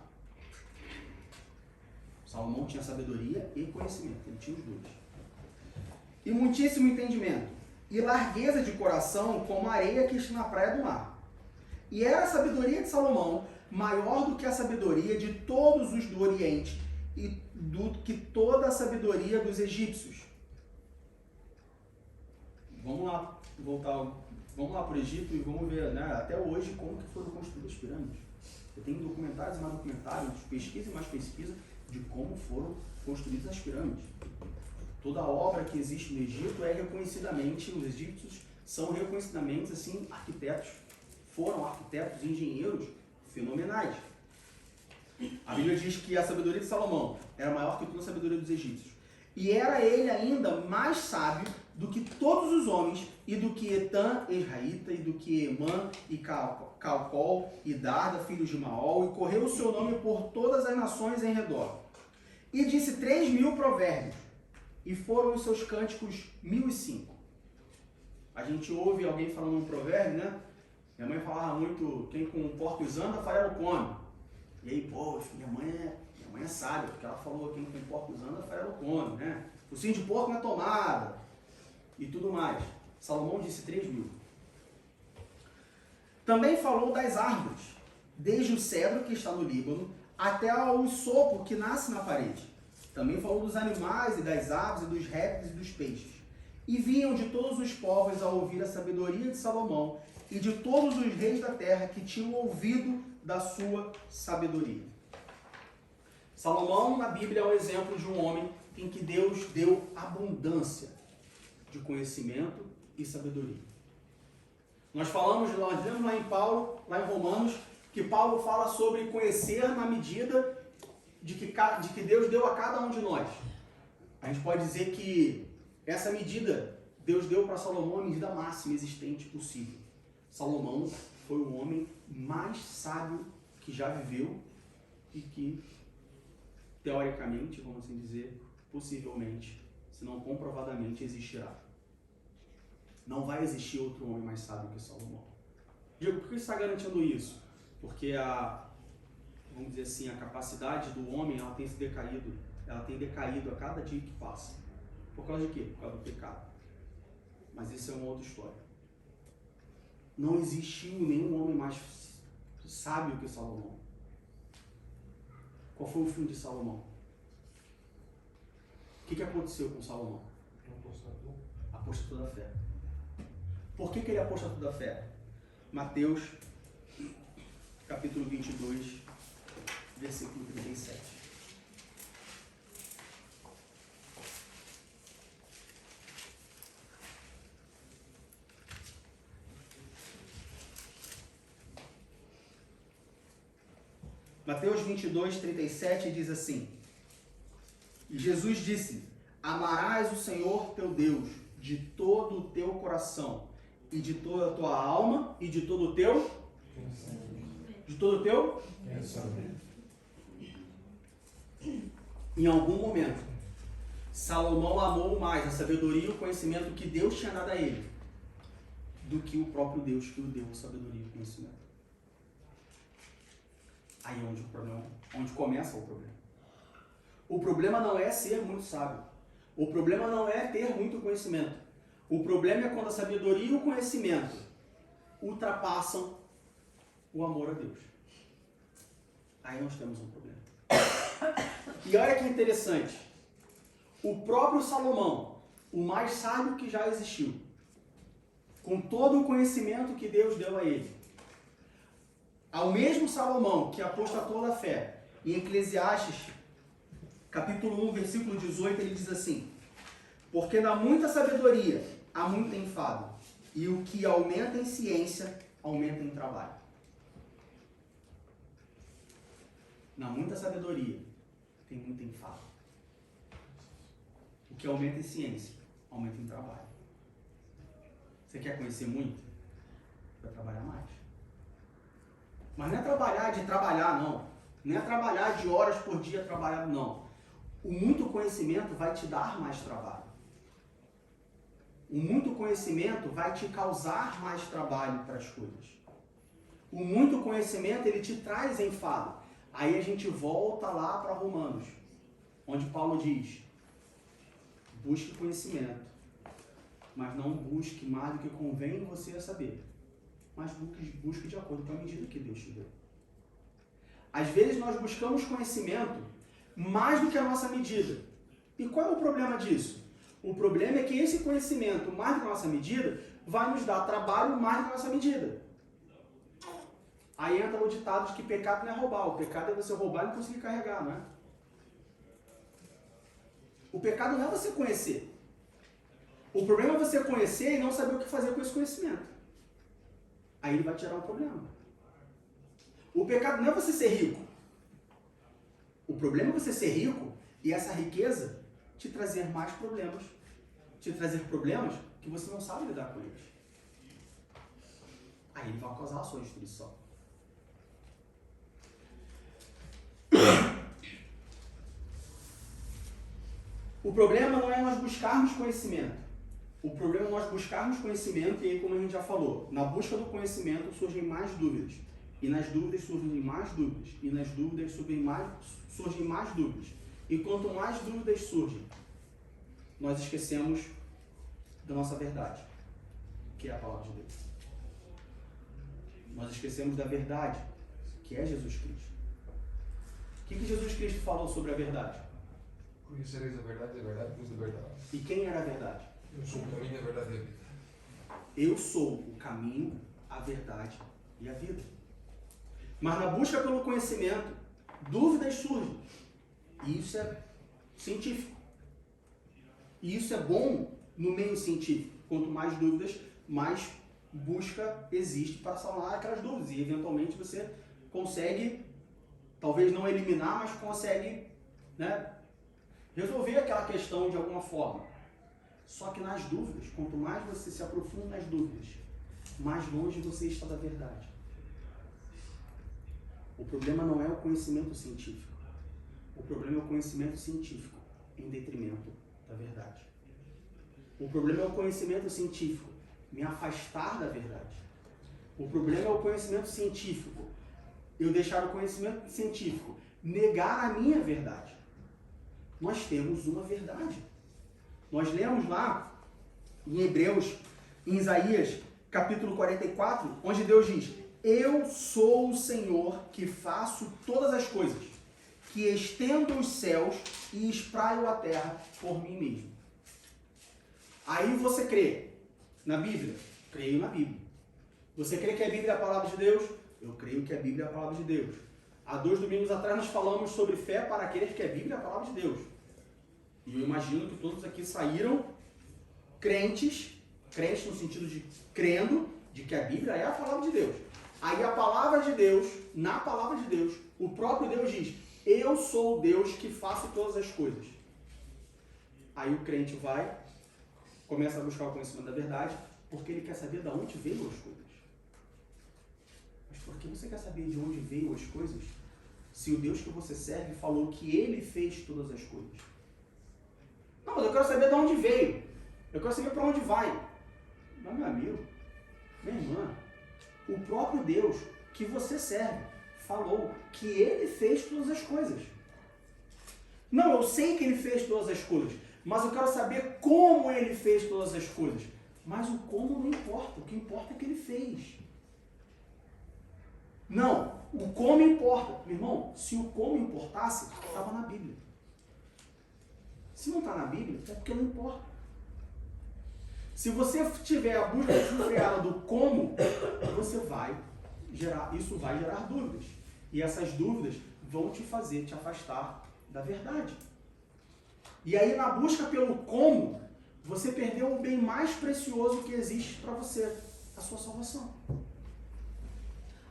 Salomão tinha sabedoria e conhecimento, ele tinha os dois. E muitíssimo entendimento, e largueza de coração como a areia que está na praia do mar. E era a sabedoria de Salomão maior do que a sabedoria de todos os do Oriente e do que toda a sabedoria dos egípcios. Vamos lá para o Egito e vamos ver, né, até hoje como que foram construídas as pirâmides. Eu tenho documentários e mais documentários, pesquisa e mais pesquisa de como foram construídas as pirâmides. Toda a obra que existe no Egito é reconhecidamente, os egípcios são reconhecidamente assim, arquitetos, foram arquitetos e engenheiros fenomenais. A Bíblia diz que a sabedoria de Salomão era maior que toda a sabedoria dos egípcios. E era ele ainda mais sábio do que todos os homens, e do que Etã, Israelita, e do que Emã, e Calcol, e Darda, filhos de Maol, e correu o seu nome por todas as nações em redor. E disse 3.000 provérbios, e foram os seus cânticos 1.005. A gente ouve alguém falando um provérbio, né? Minha mãe falava muito, quem com porcos anda, farelo come. E aí, pô, minha mãe é sábia, porque ela falou, quem com porcos anda, farelo come, né? Focinho de porco na tomada, e tudo mais. Salomão disse 3.000. Também falou das árvores, desde o cedro que está no Líbano, até ao isopo que nasce na parede. Também falou dos animais e das aves e dos répteis e dos peixes. E vinham de todos os povos a ouvir a sabedoria de Salomão e de todos os reis da terra que tinham ouvido da sua sabedoria. Salomão, na Bíblia, é um exemplo de um homem em que Deus deu abundância de conhecimento e sabedoria. Nós vemos lá em Paulo, lá em Romanos, que Paulo fala sobre conhecer na medida de que Deus deu a cada um de nós. A gente pode dizer que essa medida, Deus deu para Salomão a medida máxima existente possível. Salomão foi o homem mais sábio que já viveu e que, teoricamente, vamos assim dizer, possivelmente, se não comprovadamente, existirá. Não vai existir outro homem mais sábio que Salomão. Diego, por que você está garantindo isso? Porque vamos dizer assim, a capacidade do homem, ela tem decaído a cada dia que passa. Por causa de quê? Por causa do pecado. Mas isso é uma outra história. Não existiu nenhum homem mais sábio que Salomão. Qual foi o fim de Salomão? O que aconteceu com Salomão? Apostatou da fé. Por que ele apostatou da fé? Mateus, capítulo 22, versículo 37. Mateus 22, 37 diz assim: E Jesus disse: Amarás o Senhor teu Deus de todo o teu coração, e de toda a tua alma, e de todo o teu... De todo o teu... Em algum momento, Salomão amou mais a sabedoria e o conhecimento que Deus tinha dado a ele, do que o próprio Deus que o deu a sabedoria e o conhecimento. Aí é onde começa o problema. O problema não é ser muito sábio. O problema não é ter muito conhecimento. O problema é quando a sabedoria e o conhecimento ultrapassam o amor a Deus. Aí nós temos um problema. E olha que interessante. O próprio Salomão, o mais sábio que já existiu, com todo o conhecimento que Deus deu a ele, ao mesmo Salomão que apostatou da fé, em Eclesiastes, capítulo 1, versículo 18, ele diz assim: Porque na muita sabedoria há muito enfado, e o que aumenta em ciência, aumenta em trabalho. Na muita sabedoria tem muito enfado. O O que aumenta em ciência, aumenta em trabalho. Você quer conhecer muito? Vai trabalhar mais. Mas não é trabalhar de trabalhar, não. Não é trabalhar de horas por dia trabalhando, não. O muito conhecimento vai te dar mais trabalho. O muito conhecimento vai te causar mais trabalho para as coisas. O muito conhecimento, ele te traz enfado. Aí a gente volta lá para Romanos, onde Paulo diz: busque conhecimento, mas não busque mais do que convém você a saber, mas busque de acordo com a medida que Deus te deu. Às vezes nós buscamos conhecimento mais do que a nossa medida. E qual é o problema disso? O problema é que esse conhecimento mais do que a nossa medida vai nos dar trabalho mais do que a nossa medida. Aí entra o ditado de que pecado não é roubar. O pecado é você roubar e não conseguir carregar, não é? O pecado não é você conhecer. O problema é você conhecer e não saber o que fazer com esse conhecimento. Aí ele vai te gerar um problema. O pecado não é você ser rico. O problema é você ser rico e essa riqueza te trazer mais problemas. Te trazer problemas que você não sabe lidar com eles. Aí ele vai causar a sua destruição. O problema não é nós buscarmos conhecimento. O problema é nós buscarmos conhecimento e aí, como a gente já falou, na busca do conhecimento surgem mais dúvidas. E nas dúvidas surgem mais dúvidas. E nas dúvidas surgem mais dúvidas. E quanto mais dúvidas surgem, nós esquecemos da nossa verdade, que é a palavra de Deus. Nós esquecemos da verdade, que é Jesus Cristo. O que Jesus Cristo falou sobre a verdade? Conhecereis a verdade vos libertará. E quem era a verdade? Eu sou o caminho, a verdade e a vida. Eu sou o caminho, a verdade e a vida. Mas na busca pelo conhecimento, dúvidas surgem. E isso é científico. E isso é bom no meio científico. Quanto mais dúvidas, mais busca existe para sanar aquelas dúvidas. E eventualmente você consegue, talvez não eliminar, mas consegue, né, resolver aquela questão de alguma forma. Só que nas dúvidas, quanto mais você se aprofunda nas dúvidas, mais longe você está da verdade. O problema não é o conhecimento científico. O problema é o conhecimento científico em detrimento da verdade. O problema é o conhecimento científico me afastar da verdade. O problema é o conhecimento científico eu deixar o conhecimento científico negar a minha verdade. Nós temos uma verdade. Nós lemos lá em Hebreus, em Isaías, capítulo 44, onde Deus diz: eu sou o Senhor que faço todas as coisas, que estendo os céus e espraio a terra por mim mesmo. Aí você crê na Bíblia? Creio na Bíblia. Você crê que a Bíblia é a palavra de Deus? Eu creio que a Bíblia é a palavra de Deus. Há 2 domingos atrás nós falamos sobre fé para crer que a Bíblia é a palavra de Deus. E eu imagino que todos aqui saíram crentes no sentido de crendo de que a Bíblia é a palavra de Deus. Aí a palavra de Deus, na palavra de Deus, o próprio Deus diz: eu sou o Deus que faço todas as coisas. Aí o crente vai, começa a buscar o conhecimento da verdade, porque ele quer saber de onde veio as coisas. Mas por que você quer saber de onde veio as coisas, se o Deus que você serve falou que ele fez todas as coisas? Não, mas eu quero saber de onde veio. Eu quero saber para onde vai. Não, meu amigo, minha irmã, o próprio Deus que você serve falou que ele fez todas as coisas. Não, eu sei que ele fez todas as coisas, mas eu quero saber como ele fez todas as coisas. Mas o como não importa, o que importa é que ele fez. Não, o como importa. Meu irmão, se o como importasse, estava na Bíblia. Se não está na Bíblia, é porque não importa. Se você tiver a busca desenfreada do como, isso vai gerar dúvidas. E essas dúvidas vão te fazer te afastar da verdade. E aí, na busca pelo como, você perdeu o bem mais precioso que existe para você, a sua salvação.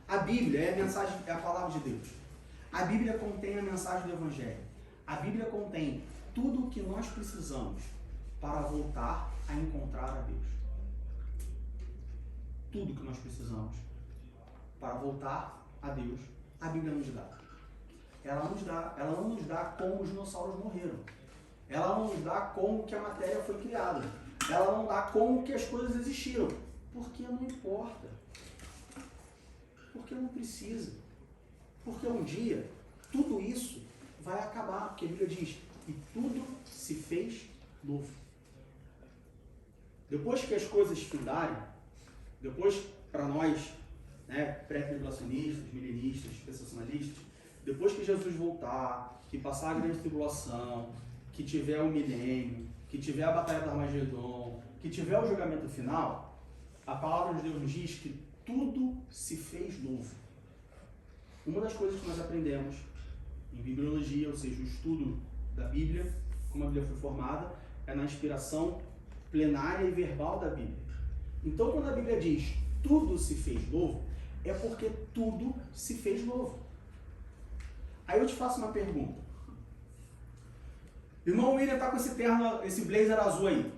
A Bíblia é a palavra de Deus. A Bíblia contém a mensagem do Evangelho. A Bíblia contém tudo o que nós precisamos para voltar a encontrar a Deus. Tudo que nós precisamos para voltar a Deus, a Bíblia nos dá. Ela não nos dá como os dinossauros morreram. Ela não nos dá como que a matéria foi criada. Ela não dá como que as coisas existiram. Porque não importa. Porque não precisa. Porque um dia, tudo isso vai acabar. Porque a Bíblia diz, e tudo se fez novo. Depois que as coisas findarem, depois, para nós, né, pré-tribulacionistas, milenistas, dispensacionalistas, depois que Jesus voltar, que passar a grande tribulação, que tiver o milênio, que tiver a batalha do Armagedon, que tiver o julgamento final, a palavra de Deus nos diz que tudo se fez novo. Uma das coisas que nós aprendemos em bibliologia, ou seja, o estudo da Bíblia, como a Bíblia foi formada, é na inspiração plenária e verbal da Bíblia. Então, quando a Bíblia diz tudo se fez novo, é porque tudo se fez novo. Aí eu te faço uma pergunta. O irmão William está com esse terno, esse blazer azul aí.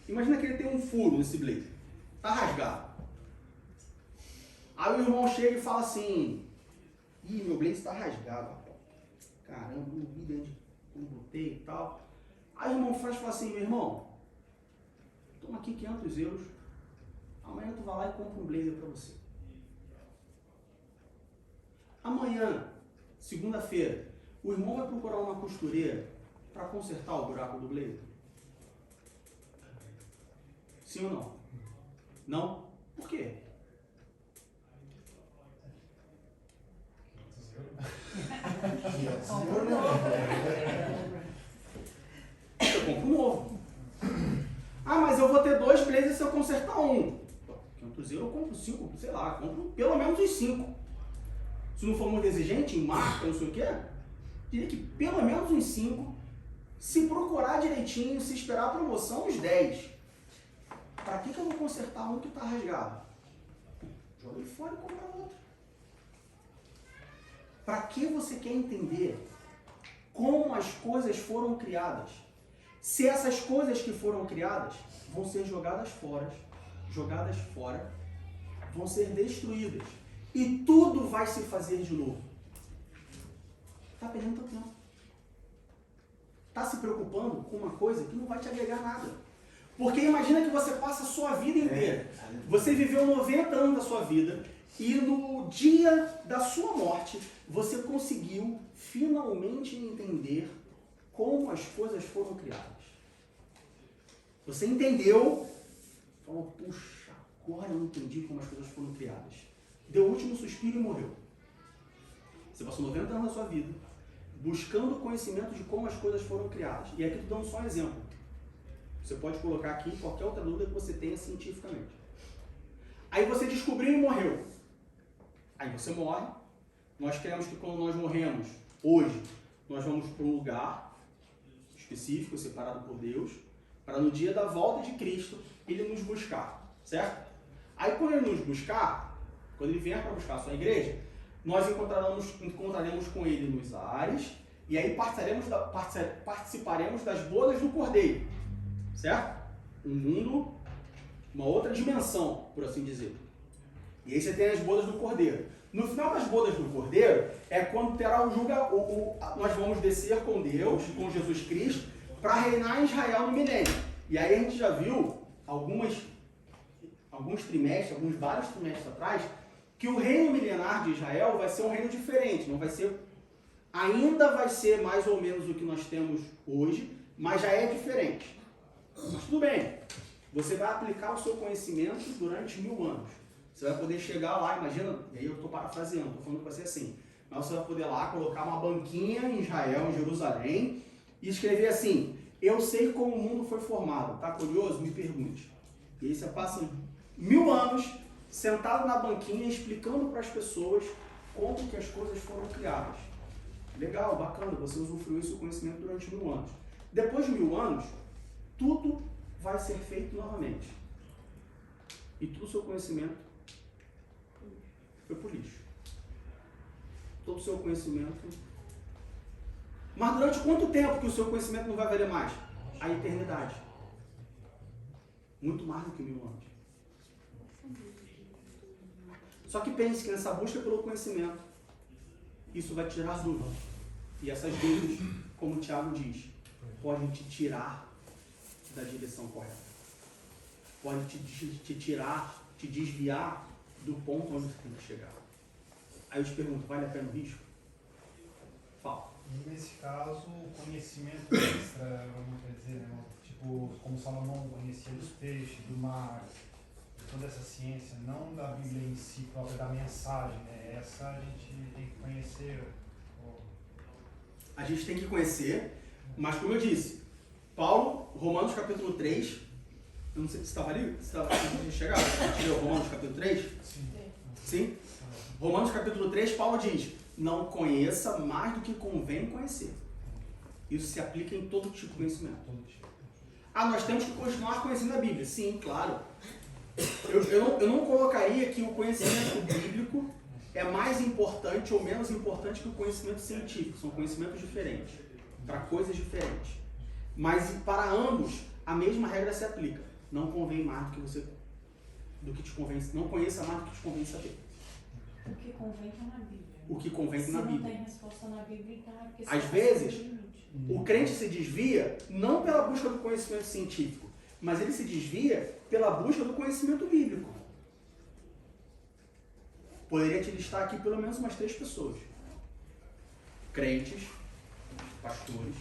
Imagina que ele tem um furo nesse blazer. Está rasgado. Aí o irmão chega e fala assim, ih, meu blazer está rasgado, rapaz. Caramba, não vi dentro de como botei e tal. Aí o irmão fala assim, meu irmão, toma aqui 500 euros. Amanhã tu vai lá e compra um blazer para você. Amanhã, segunda-feira, o irmão vai procurar uma costureira para consertar o buraco do blazer? Sim ou não? Não? Por quê? Eu compro um novo. Ah, mas eu vou ter 2 blazers se eu consertar um. 500 euros eu compro 5, sei lá, compro pelo menos uns 5. Se não for muito exigente, em marca, não sei o quê, diria que pelo menos uns 5. Se procurar direitinho, se esperar a promoção, uns 10. Para que eu vou consertar um que está rasgado? Joga ele fora e compra outro. Para que você quer entender como as coisas foram criadas? Se essas coisas que foram criadas vão ser jogadas fora, vão ser destruídas. E tudo vai se fazer de novo. Está perdendo teu tempo. Está se preocupando com uma coisa que não vai te agregar nada. Porque imagina que você passa a sua vida inteira. Você viveu 90 anos da sua vida e no dia da sua morte você conseguiu finalmente entender como as coisas foram criadas. Você entendeu, falou, puxa, agora eu entendi como as coisas foram criadas. Deu o último suspiro e morreu. Você passou 90 anos da sua vida buscando conhecimento de como as coisas foram criadas. E aqui estou dando só um exemplo. Você pode colocar aqui qualquer outra dúvida que você tenha cientificamente. Aí você descobriu e morreu. Aí você morre. Nós queremos que quando nós morremos, hoje, nós vamos para um lugar específico, separado por Deus, para no dia da volta de Cristo, Ele nos buscar. Certo? Aí quando Ele nos buscar, quando Ele vier para buscar a sua igreja, nós encontraremos com Ele nos ares, e aí participaremos das bodas do Cordeiro. Certo? Um mundo, uma outra dimensão, por assim dizer. E aí você tem as bodas do Cordeiro. No final das bodas do Cordeiro, é quando terá nós vamos descer com Deus, com Jesus Cristo, para reinar em Israel no milênio. E aí a gente já viu vários trimestres atrás, que o reino milenar de Israel vai ser um reino diferente. Não vai ser, ainda vai ser mais ou menos o que nós temos hoje, mas já é diferente. Mas tudo bem, você vai aplicar o seu conhecimento durante 1000 anos. Você vai poder chegar lá, imagina, e aí eu estou parafraseando, estou falando que vai ser assim, mas você vai poder lá colocar uma banquinha em Israel, em Jerusalém, e escrever assim, eu sei como o mundo foi formado, tá curioso? Me pergunte. E aí você passa 1000 anos sentado na banquinha explicando para as pessoas como que as coisas foram criadas. Legal, bacana, você usufruiu esse conhecimento durante 1000 anos. Depois de 1000 anos, tudo vai ser feito novamente. E todo o seu conhecimento foi por lixo. Todo o seu conhecimento... Mas durante quanto tempo que o seu conhecimento não vai valer mais? a eternidade. Muito mais do que 1000 anos. Só que pense que nessa busca pelo conhecimento, isso vai tirar dúvidas. E essas dúvidas, como o Tiago diz, podem te tirar da direção correta. Podem te tirar, te desviar do ponto onde você tem que chegar. Aí eu te pergunto, vale a pena o risco? Fala. E nesse caso, o conhecimento extra, vamos dizer, né? Tipo, como Salomão conhecia dos peixes, do mar, toda essa ciência, não da Bíblia em si própria, da mensagem, né? Essa a gente tem que conhecer. A gente tem que conhecer, mas como eu disse, Paulo, Romanos capítulo 3, eu não sei se estava ali, se estava chegado, Romanos capítulo 3? Sim. Sim? Romanos capítulo 3, Paulo diz, não conheça mais do que convém conhecer. Isso se aplica em todo tipo de conhecimento. Ah, nós temos que continuar conhecendo a Bíblia. Sim, claro. Eu não colocaria que o conhecimento bíblico é mais importante ou menos importante que o conhecimento científico. São conhecimentos diferentes, para coisas diferentes. Mas para ambos, a mesma regra se aplica. Não convém mais do que te convém, não conheça mais do que te convém saber. O que convém está na Bíblia. O que convém está na Bíblia. Se não tem resposta na Bíblia, então é porque... Às vezes, o crente se desvia não pela busca do conhecimento científico, mas ele se desvia pela busca do conhecimento bíblico. Poderia te listar aqui pelo menos umas 3 pessoas. Crentes, pastores,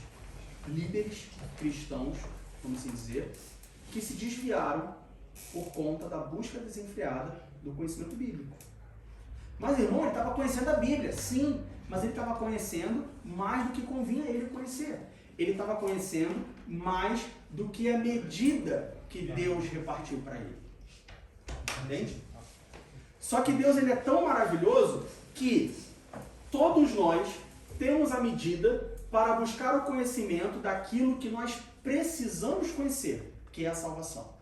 líderes cristãos, vamos assim dizer, que se desviaram por conta da busca desenfreada do conhecimento bíblico. Mas, irmão, ele estava conhecendo a Bíblia, sim, mas ele estava conhecendo mais do que convinha ele conhecer. Ele estava conhecendo mais do que a medida que Deus repartiu para ele. Entende? Só que Deus ele é tão maravilhoso que todos nós temos a medida para buscar o conhecimento daquilo que nós precisamos conhecer, que é a salvação.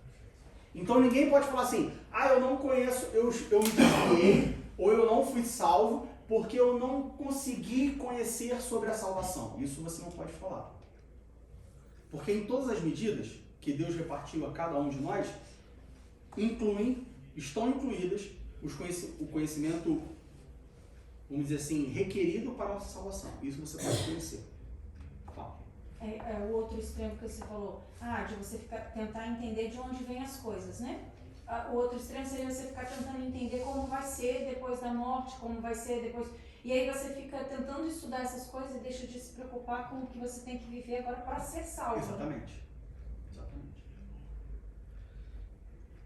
Então ninguém pode falar assim, eu não conheço, eu me desviei, ou eu não fui salvo porque eu não consegui conhecer sobre a salvação. Isso você não pode falar. Porque em todas as medidas que Deus repartiu a cada um de nós, estão incluídas o conhecimento, vamos dizer assim, requerido para a nossa salvação. Isso você pode conhecer. Fala. É o outro extremo que você falou, de você tentar entender de onde vêm as coisas, né? O outro extremo seria você ficar tentando entender como vai ser depois da morte, como vai ser depois... E aí você fica tentando estudar essas coisas e deixa de se preocupar com o que você tem que viver agora para ser salvo. Exatamente.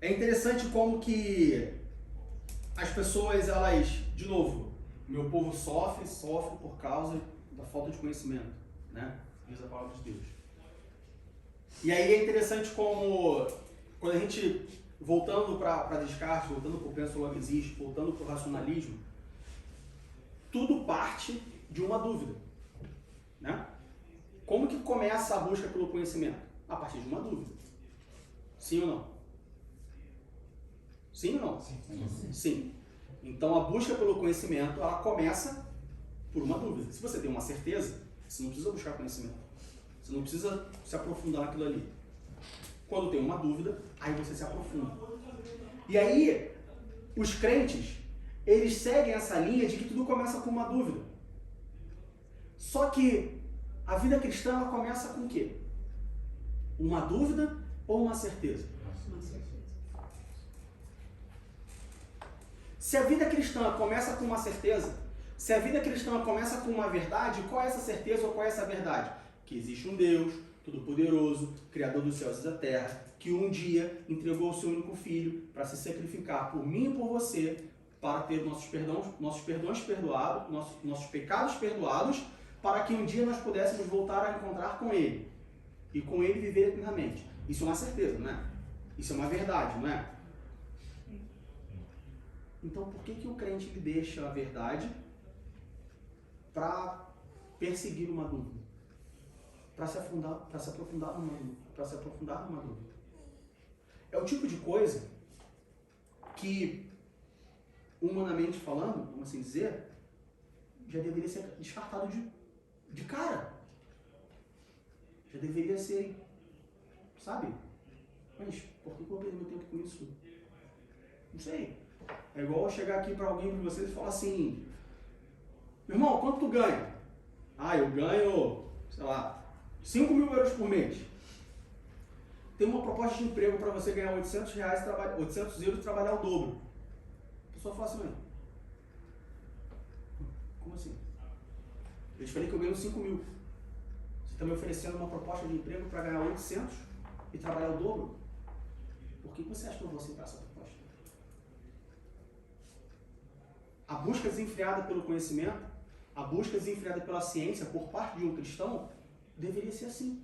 É interessante como que as pessoas, elas, de novo, meu povo sofre por causa da falta de conhecimento, né? Diz a palavra de Deus. E aí é interessante como, quando a gente, voltando para Descartes, voltando para o penso logo existe, voltando para o racionalismo, tudo parte de uma dúvida, né? Como que começa a busca pelo conhecimento? A partir de uma dúvida. Sim ou não? Sim ou não? Sim. Então a busca pelo conhecimento, ela começa por uma dúvida. Se você tem uma certeza, você não precisa buscar conhecimento. Você não precisa se aprofundar naquilo ali. Quando tem uma dúvida, aí você se aprofunda. E aí, os crentes, eles seguem essa linha de que tudo começa com uma dúvida. Só que a vida cristã, ela começa com o quê? Uma dúvida ou uma certeza? Uma certeza. Se a vida cristã começa com uma certeza, se a vida cristã começa com uma verdade, qual é essa certeza ou qual é essa verdade? Que existe um Deus Todo-Poderoso, Criador dos céus e da terra, que um dia entregou o seu único filho para se sacrificar por mim e por você, para ter nossos perdões perdoados, nossos pecados perdoados, para que um dia nós pudéssemos voltar a encontrar com Ele e com Ele viver eternamente. Isso é uma certeza, não é? Isso é uma verdade, não é? Então, por que o crente ele deixa a verdade para perseguir uma dúvida? Para se aprofundar numa dúvida. É o tipo de coisa que, humanamente falando, vamos assim dizer, já deveria ser descartado de cara. Já deveria ser sabe? Mas por que eu vou perder meu tempo com isso? Não sei. É igual eu chegar aqui para alguém de vocês e falar assim, meu irmão, quanto tu ganha? Ah, eu ganho, sei lá, 5 mil euros por mês. Tem uma proposta de emprego para você ganhar 800 euros e trabalhar o dobro. A pessoa fala assim, como assim? Eu te falei que eu ganho 5 mil. Você está me oferecendo uma proposta de emprego para ganhar 800 e trabalhar o dobro? Por que você acha que eu vou aceitar essa proposta? A busca desenfreada pelo conhecimento, a busca desenfreada pela ciência por parte de um cristão, deveria ser assim.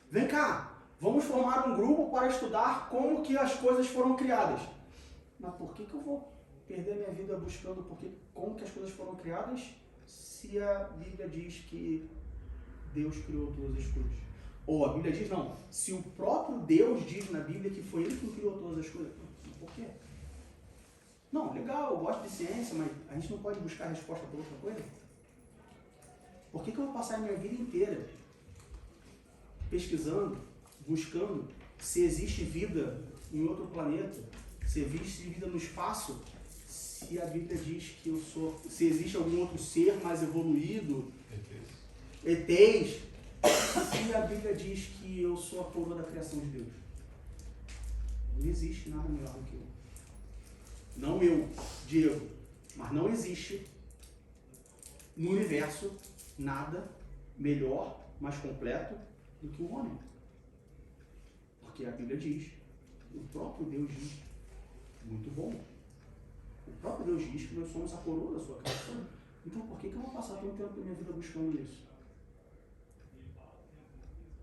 Vem cá, vamos formar um grupo para estudar como que as coisas foram criadas. Mas por que eu vou perder minha vida buscando como que as coisas foram criadas se a Bíblia diz que Deus criou todas as coisas? Ou a Bíblia diz, não, se o próprio Deus diz na Bíblia que foi Ele quem criou todas as coisas, por quê? Não, legal, eu gosto de ciência, mas a gente não pode buscar resposta para outra coisa? Por que eu vou passar a minha vida inteira pesquisando, buscando se existe vida em outro planeta, se existe vida no espaço, se a Bíblia diz que eu sou, se existe algum outro ser mais evoluído, ETs, se a Bíblia diz que eu sou a coroa da criação de Deus? Não existe nada melhor do que eu. Não eu, Diego, mas não existe no universo nada melhor, mais completo do que o homem. Porque a Bíblia diz, o próprio Deus diz, muito bom. O próprio Deus diz que nós somos a coroa da sua criação. Então por que eu vou passar tanto tempo da minha vida buscando isso?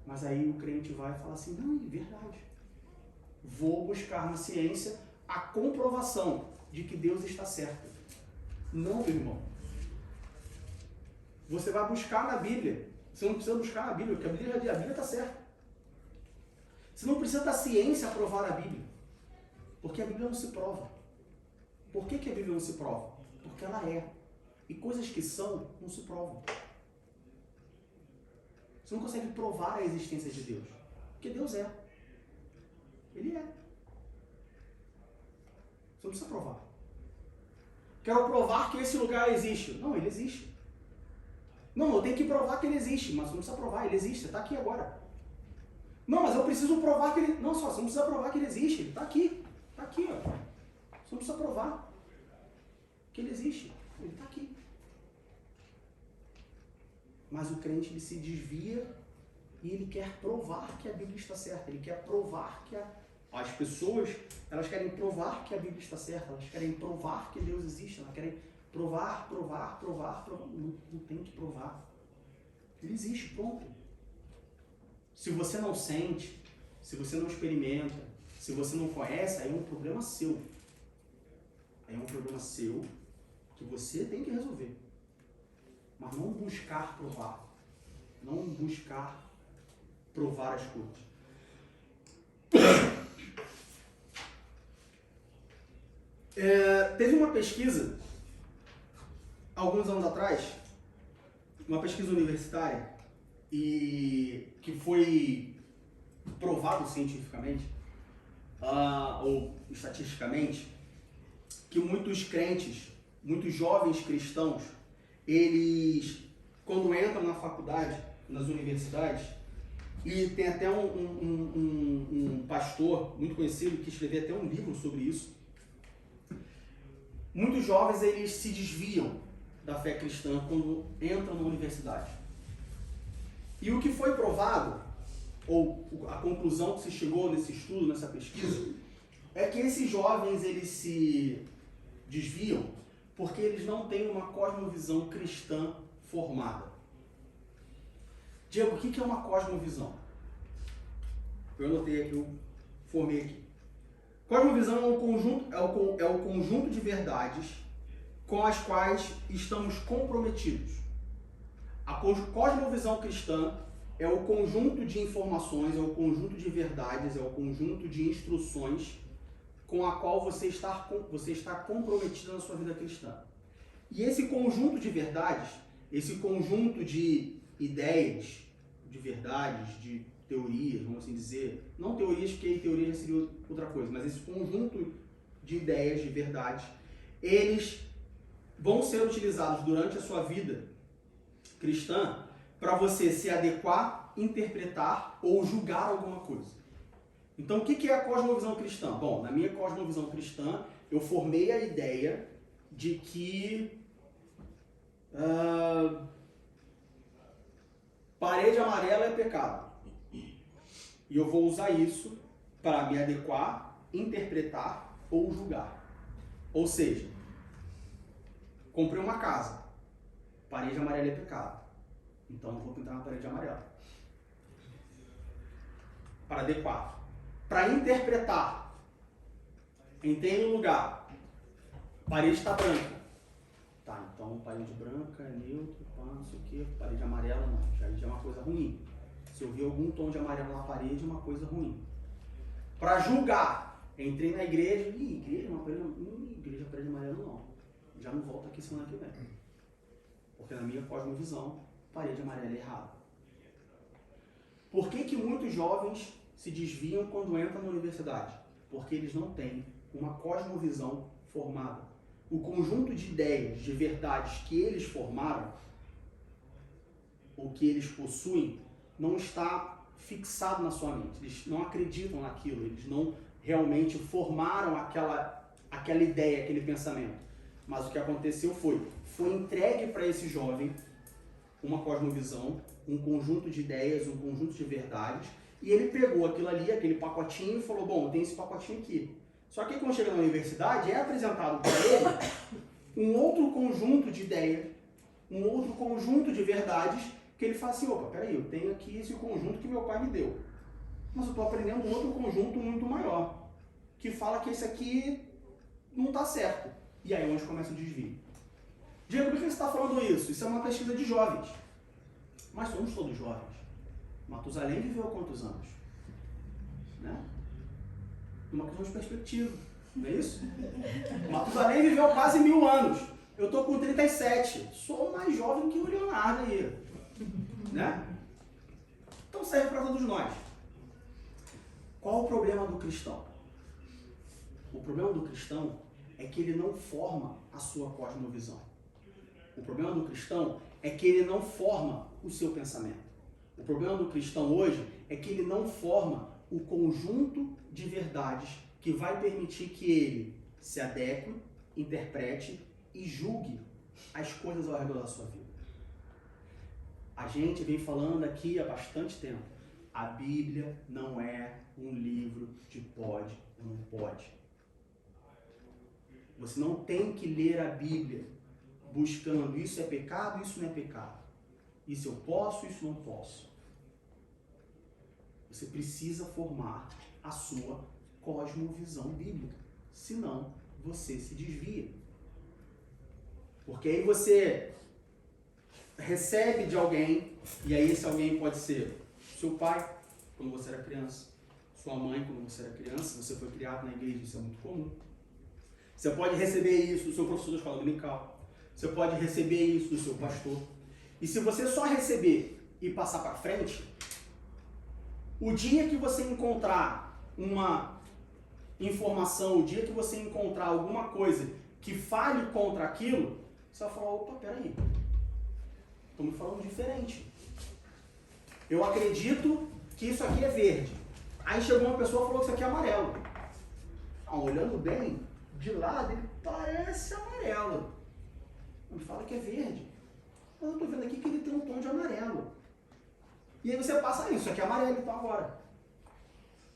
Mas aí o crente vai e fala assim, não, é verdade. Vou buscar na ciência a comprovação de que Deus está certo. Não, meu irmão. Você vai buscar na Bíblia. Você não precisa buscar na Bíblia, porque a Bíblia já diz, a Bíblia está certa. Você não precisa da ciência provar a Bíblia. Porque a Bíblia não se prova. Por que a Bíblia não se prova? Porque ela é. E coisas que são, não se provam. Você não consegue provar a existência de Deus. Porque Deus é. Ele é. Você não precisa provar. Quero provar que esse lugar existe. Não, ele existe. Não, eu tenho que provar que ele existe, mas você não precisa provar, ele existe, está aqui agora. Não, mas eu preciso provar que ele... Não, só, você não precisa provar que ele existe, ele está aqui. Está aqui, ó. Você não precisa provar que ele existe, ele está aqui. Mas o crente, ele se desvia e ele quer provar que a Bíblia está certa, ele quer provar que as pessoas, elas querem provar que a Bíblia está certa, elas querem provar que Deus existe, elas querem provar. Não tem que provar. Ele existe, ponto. Se você não sente, se você não experimenta, se você não conhece, aí é um problema seu. Aí é um problema seu que você tem que resolver. Mas não buscar provar. Não buscar provar as coisas. Teve uma pesquisa, alguns anos atrás, uma pesquisa universitária, e que foi provado cientificamente, ou estatisticamente, que muitos crentes, muitos jovens cristãos, eles, quando entram na faculdade, nas universidades, e tem até um pastor muito conhecido que escreveu até um livro sobre isso, muitos jovens, eles se desviam da fé cristã quando entram na universidade. E o que foi provado, ou a conclusão que se chegou nesse estudo, nessa pesquisa, é que esses jovens, eles se desviam porque eles não têm uma cosmovisão cristã formada. Diego, o que é uma cosmovisão? Eu anotei aqui, eu formei aqui. Cosmovisão é o conjunto de verdades com as quais estamos comprometidos. A cosmovisão cristã é o conjunto de informações, é o conjunto de verdades, é o conjunto de instruções com a qual você está comprometido na sua vida cristã. E esse conjunto de verdades, esse conjunto de ideias, de verdades, de teorias, vamos assim dizer, não teorias, porque teoria já seria outra coisa, mas esse conjunto de ideias, de verdades, eles vão ser utilizados durante a sua vida cristã para você se adequar, interpretar ou julgar alguma coisa. Então, o que é a cosmovisão cristã? Bom, na minha cosmovisão cristã, eu formei a ideia de que parede amarela é pecado. E eu vou usar isso para me adequar, interpretar ou julgar. Ou seja, comprei uma casa, parede amarela é pecado. Então eu vou pintar uma parede amarela. Para adequar. Para interpretar, entrei no lugar, parede está branca. Tá, então parede branca é neutro, não sei o que, parede amarela não, já é uma coisa ruim. Se eu vi algum tom de amarelo na parede, é uma coisa ruim. Para julgar, entrei na igreja, igreja parede amarela não. Já não volto aqui semana que vem. Porque na minha cosmovisão, parede amarela é errado. Por que muitos jovens se desviam quando entram na universidade? Porque eles não têm uma cosmovisão formada. O conjunto de ideias, de verdades que eles formaram, ou que eles possuem, não está fixado na sua mente. Eles não acreditam naquilo, eles não realmente formaram aquela ideia, aquele pensamento. Mas o que aconteceu foi entregue para esse jovem uma cosmovisão, um conjunto de ideias, um conjunto de verdades, e ele pegou aquilo ali, aquele pacotinho, e falou, bom, tem esse pacotinho aqui. Só que quando chega na universidade, é apresentado para ele um outro conjunto de ideias, um outro conjunto de verdades, que ele fala assim, opa, peraí, eu tenho aqui esse conjunto que meu pai me deu. Mas eu estou aprendendo um outro conjunto muito maior, que fala que esse aqui não está certo. E aí é onde começa o desvio. Diego, por que você está falando isso? Isso é uma pesquisa de jovens. Mas somos todos jovens. Matusalém viveu há quantos anos? Né? Uma questão de perspectiva, não é isso? Matusalém viveu quase 1000 anos. Eu estou com 37. Sou mais jovem que o Leonardo aí. Né? Então serve para todos nós. Qual o problema do cristão? O problema do cristão é que ele não forma a sua cosmovisão. O problema do cristão é que ele não forma o seu pensamento. O problema do cristão hoje é que ele não forma o conjunto de verdades que vai permitir que ele se adeque, interprete e julgue as coisas ao redor da sua vida. A gente vem falando aqui há bastante tempo. A Bíblia não é um livro de pode ou não pode. Você não tem que ler a Bíblia buscando isso é pecado, isso não é pecado. Isso eu posso, isso não posso. Você precisa formar a sua cosmovisão bíblica. Senão, você se desvia. Porque aí você recebe de alguém, e aí esse alguém pode ser seu pai, quando você era criança, sua mãe, quando você era criança, você foi criado na igreja, isso é muito comum. Você pode receber isso do seu professor da escola dominical. Você pode receber isso do seu pastor. E se você só receber e passar para frente, o dia que você encontrar uma informação, o dia que você encontrar alguma coisa que fale contra aquilo, você vai falar, opa, peraí, estão me falando diferente. Eu acredito que isso aqui é verde. Aí chegou uma pessoa e falou que isso aqui é amarelo. Olhando bem, de lado ele parece amarelo. Me fala que é verde. Mas eu estou vendo aqui que ele tem um tom de amarelo. E aí você passa isso aqui é amarelo então agora.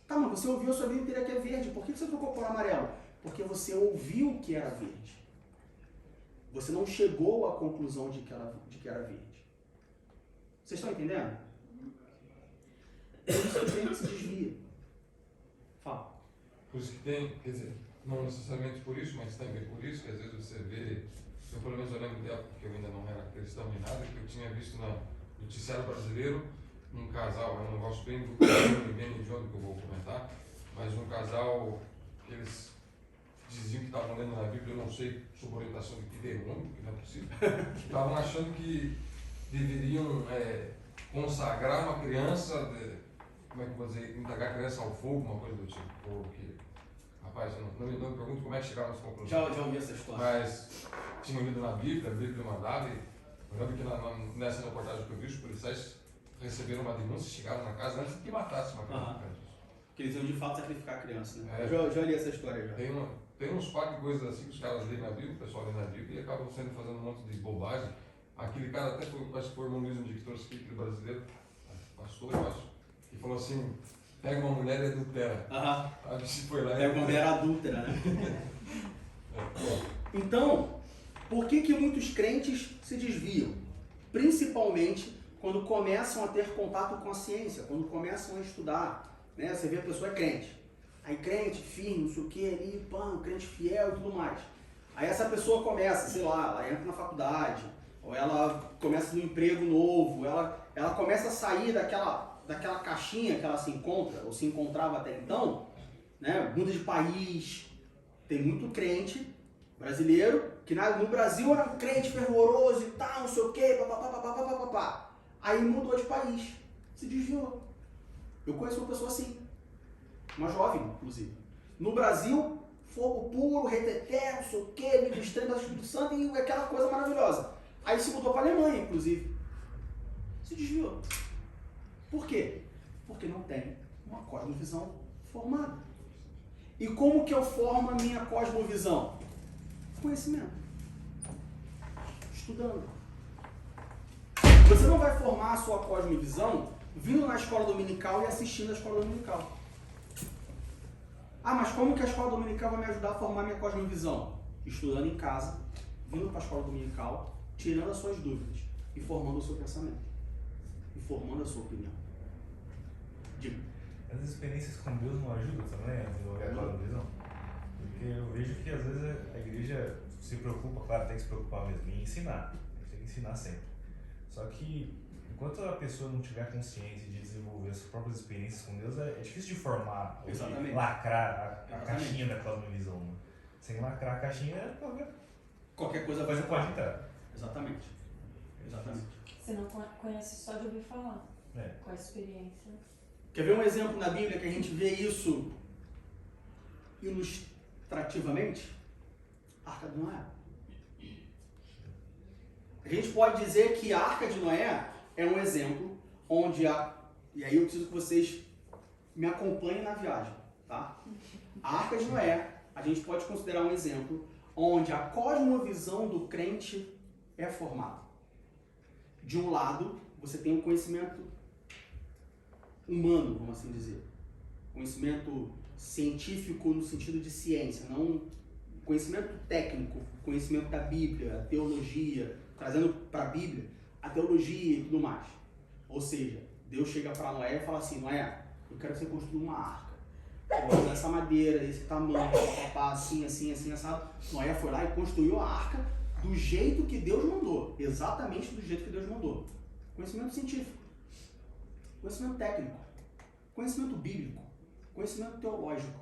Tá, mas você ouviu a sua vida inteira que é verde. Por que você trocou por amarelo? Porque você ouviu que era verde. Você não chegou à conclusão de que era verde. Vocês estão entendendo? Por isso que tem que se desvia. Fala. Por isso que tem, quer dizer, não necessariamente por isso, mas também por isso que às vezes você vê, eu pelo menos eu lembro dela, porque eu ainda não era cristão nem nada, que eu tinha visto no noticiário brasileiro um casal, é um negócio bem do bem idiota que eu vou comentar, mas um casal que eles diziam que estavam lendo na Bíblia, eu não sei sob orientação de que demônio, que não é possível, estavam achando que deveriam consagrar uma criança como é que eu vou dizer, indagar a criança ao fogo, uma coisa do tipo, porque, rapaz, eu não me pergunto como é que chegaram nessa conclusão. Já ouvi essa história. Mas tinha lido na Bíblia, a Bíblia mandava, e eu lembro que nessa reportagem que eu vi, os policiais receberam uma denúncia, chegaram na casa antes de que matasse uma criança. Porque eles iam de fato sacrificar a criança, né? É. Eu já li essa história já. Tem uns quatro coisas assim que os caras leem na Bíblia, o pessoal lê na Bíblia e acabam fazendo um monte de bobagem. Aquele cara até foi, acho que foi o irmão Luiz Benedictor, aquele brasileiro, pastor, eu acho, que falou assim, pega uma mulher e adultera. Aí se foi lá Pega uma mulher adúltera, né? Então, por que muitos crentes se desviam? Principalmente quando começam a ter contato com a ciência, quando começam a estudar, né? Você vê a pessoa é crente, aí crente, firme, não sei o que ali, pão, crente fiel e tudo mais. Aí essa pessoa começa, sei lá, ela entra na faculdade, ou ela começa no emprego novo, ela começa a sair daquela caixinha que ela se encontra, ou se encontrava até então, né? Muda de país, tem muito crente brasileiro, que no Brasil era um crente fervoroso e tal, não sei o que, papapá. Aí mudou de país, se desviou. Eu conheço uma pessoa assim, uma jovem, inclusive. No Brasil, fogo puro, reteté, não sei o que, livro estranho do Espírito Santo e aquela coisa maravilhosa. Aí se mudou para a Alemanha, inclusive. Se desviou. Por quê? Porque não tem uma cosmovisão formada. E como que eu formo a minha cosmovisão? Conhecimento. Estudando. Você não vai formar a sua cosmovisão vindo na escola dominical e assistindo a escola dominical. Ah, mas como que a escola dominical vai me ajudar a formar minha cosmovisão? Estudando em casa, vindo para a escola dominical, tirando as suas dúvidas e formando o seu pensamento. E formando a sua opinião. Diga. As experiências com Deus não ajudam também a desenvolver a cosmovisão? Porque eu vejo que às vezes a igreja se preocupa, claro, tem que se preocupar mesmo em ensinar. A gente tem que ensinar sempre. Só que enquanto a pessoa não tiver consciência de desenvolver as suas próprias experiências com Deus, é difícil de formar, ou de lacrar a caixinha da cosmovisão. Né? Sem lacrar a caixinha, qualquer coisa pode entrar. Exatamente. Você não conhece só de ouvir falar. Com a experiência. Quer ver um exemplo na Bíblia que a gente vê isso ilustrativamente? Arca de Noé. A gente pode dizer que a Arca de Noé é um exemplo onde e aí eu preciso que vocês me acompanhem na viagem, tá? A Arca de Noé, a gente pode considerar um exemplo onde a cosmovisão do crente é formada. De um lado, você tem um conhecimento humano, vamos assim dizer. Conhecimento científico no sentido de ciência, não conhecimento técnico, conhecimento da Bíblia, a teologia, trazendo para a Bíblia a teologia e tudo mais. Ou seja, Deus chega para Noé e fala assim, Noé, eu quero que você construa uma arca. Vou usar essa madeira, esse tamanho, assim, assado. Noé foi lá e construiu a arca do jeito que Deus mandou. Exatamente do jeito que Deus mandou. Conhecimento científico, conhecimento técnico, conhecimento bíblico, conhecimento teológico.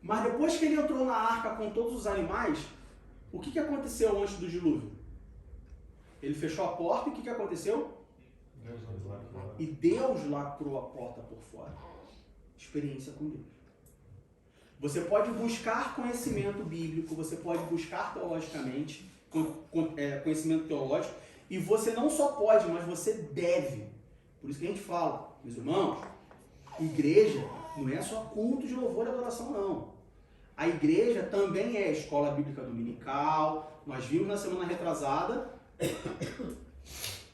Mas depois que ele entrou na arca com todos os animais, o que aconteceu antes do dilúvio? Ele fechou a porta e o que aconteceu? E Deus lacrou a porta por fora. Experiência com Deus. Você pode buscar conhecimento bíblico, você pode buscar teologicamente, conhecimento teológico, e você não só pode, mas você deve. Por isso que a gente fala, meus irmãos, igreja não é só culto de louvor e adoração, não. A igreja também é escola bíblica dominical. Nós vimos na semana retrasada,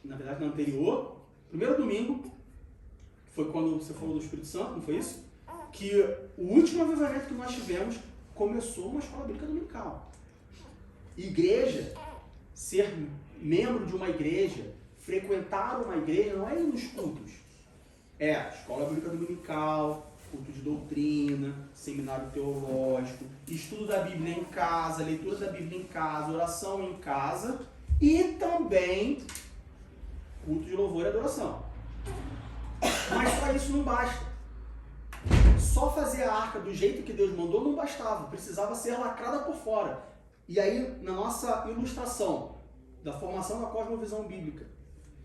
na verdade na anterior, primeiro domingo, foi quando você falou do Espírito Santo, não foi isso? Que o último avivamento que nós tivemos começou uma escola bíblica dominical. Igreja, ser membro de uma igreja, frequentar uma igreja, não é ir nos cultos. É escola bíblica dominical, culto de doutrina, seminário teológico, estudo da Bíblia em casa, leitura da Bíblia em casa, oração em casa e também culto de louvor e adoração. Mas só isso não basta. Só fazer a arca do jeito que Deus mandou não bastava, precisava ser lacrada por fora. E aí, na nossa ilustração da formação da cosmovisão bíblica,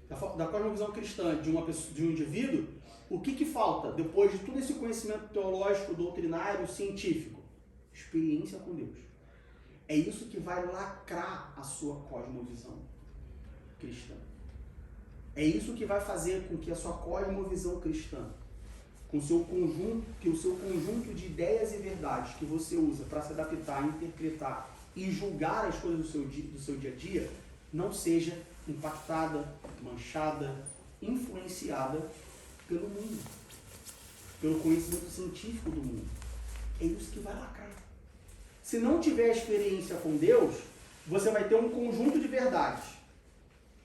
da cosmovisão cristã de um indivíduo, O que falta depois de todo esse conhecimento teológico, doutrinário, científico? Experiência com Deus. É isso que vai lacrar a sua cosmovisão cristã. É isso que vai fazer com que a sua cosmovisão cristã, com o seu conjunto de ideias e verdades que você usa para se adaptar, interpretar e julgar as coisas do seu dia a dia, não seja impactada, manchada, influenciada pelo mundo, pelo conhecimento científico do mundo. É isso que vai lacrar. Se não tiver experiência com Deus, você vai ter um conjunto de verdades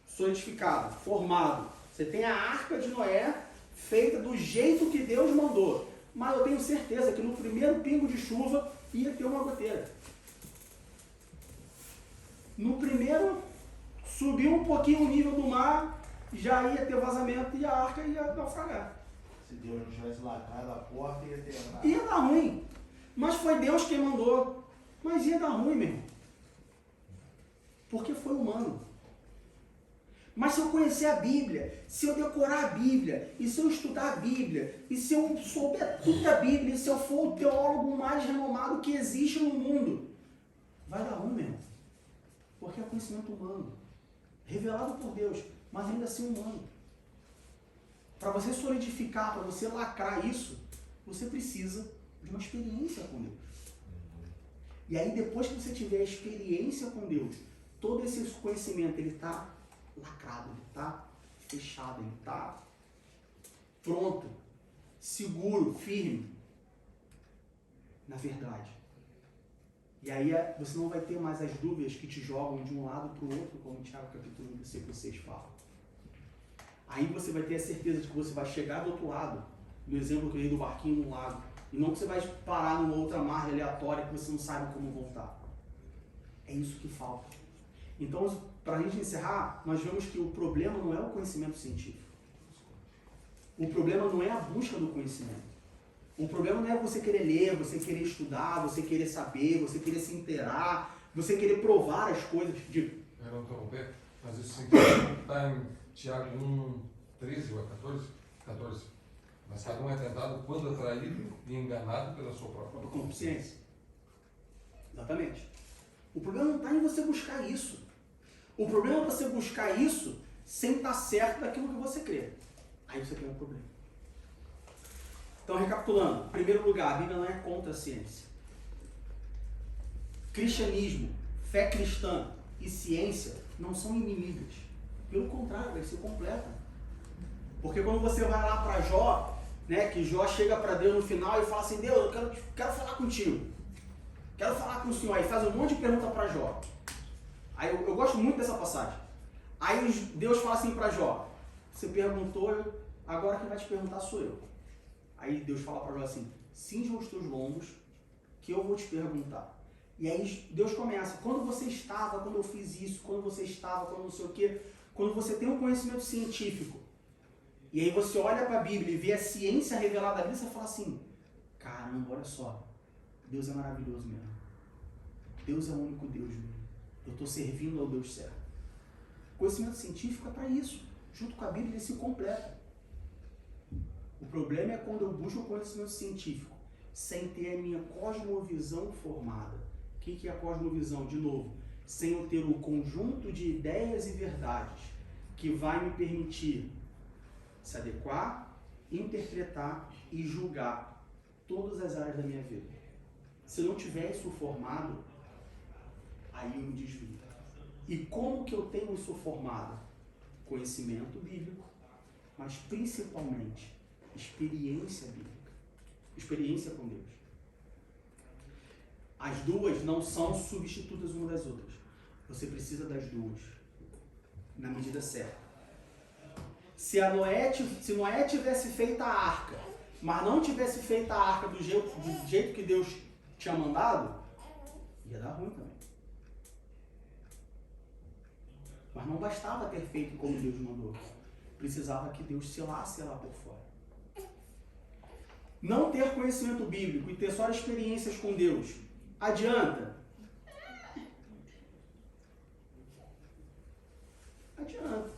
solidificado, formado. Você tem a Arca de Noé feita do jeito que Deus mandou, mas eu tenho certeza que no primeiro pingo de chuva ia ter uma goteira. No primeiro, subiu um pouquinho o nível do mar, já ia ter vazamento e a arca ia naufragar. Se Deus não tivesse lacrado a porta, ia ter nada. Ia dar ruim. Mas foi Deus quem mandou. Mas ia dar ruim, meu irmão. Porque foi humano. Mas se eu conhecer a Bíblia, se eu decorar a Bíblia, e se eu estudar a Bíblia, e se eu souber tudo da Bíblia, e se eu for o teólogo mais renomado que existe no mundo, vai dar ruim, meu irmão. Porque é conhecimento humano. Revelado por Deus, mas ainda assim humano. Para você solidificar, para você lacrar isso, você precisa de uma experiência com Deus. E aí, depois que você tiver a experiência com Deus, todo esse conhecimento, ele está lacrado, ele está fechado, ele está pronto, seguro, firme, na verdade. E aí você não vai ter mais as dúvidas que te jogam de um lado para o outro, como Tiago capítulo 1, versículo 6 fala. Aí você vai ter a certeza de que você vai chegar do outro lado, no exemplo que eu dei do barquinho no lago, e não que você vai parar numa outra margem aleatória que você não sabe como voltar. É isso que falta. Então, para a gente encerrar, nós vemos que o problema não é o conhecimento científico. O problema não é a busca do conhecimento. O problema não é você querer ler, você querer estudar, você querer saber, você querer se inteirar, você querer provar as coisas. Digo. Eu não interromper, mas isso está em Tiago 1, 13 ou 14? 14. Mas cada um é tentado quando atraído e enganado pela sua própria consciência. Exatamente. O problema não está em você buscar isso. O problema é você buscar isso sem estar certo daquilo que você crê. Aí você tem um problema. Então, recapitulando. Em primeiro lugar, a Bíblia não é contra a ciência. Cristianismo, fé cristã e ciência não são inimigas. Pelo contrário, eles se completam. Porque quando você vai lá para Jó, né, que Jó chega para Deus no final e fala assim, Deus, eu quero falar contigo. Quero falar com o Senhor. Aí faz um monte de pergunta para Jó. Aí eu gosto muito dessa passagem. Aí Deus fala assim para Jó, você perguntou, agora quem vai te perguntar sou eu. Aí Deus fala para Jó assim, cinja os teus lombos, que eu vou te perguntar. E aí Deus começa, quando você estava, quando eu fiz isso, quando você estava, quando não sei o quê, quando você tem um conhecimento científico, e aí você olha para a Bíblia e vê a ciência revelada ali, você fala assim, caramba, olha só, Deus é maravilhoso mesmo. Deus é o único Deus mesmo. Eu estou servindo ao Deus certo. O conhecimento científico é para isso. Junto com a Bíblia ele se completa. O problema é quando eu busco o conhecimento científico sem ter a minha cosmovisão formada. O que é a cosmovisão? De novo, sem eu ter o conjunto de ideias e verdades que vai me permitir se adequar, interpretar e julgar todas as áreas da minha vida. Se eu não tiver isso formado, aí eu me desvio. E como que eu tenho isso formado? Conhecimento bíblico, mas principalmente experiência bíblica. Experiência com Deus. As duas não são substitutas uma das outras. Você precisa das duas, na medida certa. Se Noé tivesse feito a arca, mas não tivesse feito a arca do jeito que Deus tinha mandado, ia dar ruim também. Mas não bastava ter feito como Deus mandou. Precisava que Deus selasse ela por fora. Não ter conhecimento bíblico e ter só experiências com Deus adianta? Adianta.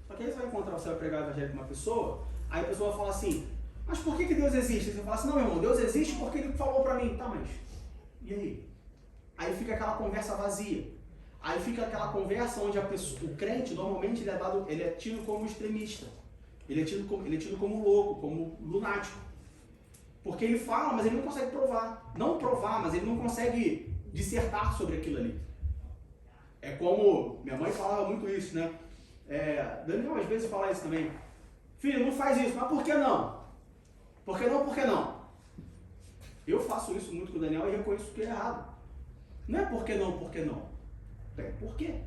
Só que aí você vai encontrar, você vai pregar o evangelho com uma pessoa, Aí a pessoa fala assim, mas por que Deus existe? Você fala assim, não, meu irmão, Deus existe porque Ele falou pra mim. Tá, mas e aí? Aí fica aquela conversa vazia. Aí fica aquela conversa onde o crente, normalmente, ele é tido como extremista. Ele é tido como louco, como lunático. Porque ele fala, mas ele não consegue provar. Não provar, mas ele não consegue dissertar sobre aquilo ali. É como, minha mãe falava muito isso, né? Daniel às vezes fala isso também. Filho, não faz isso, mas por que não? Por que não, por que não? Eu faço isso muito com o Daniel e reconheço que é errado. Não é por que não, por que não. É por quê.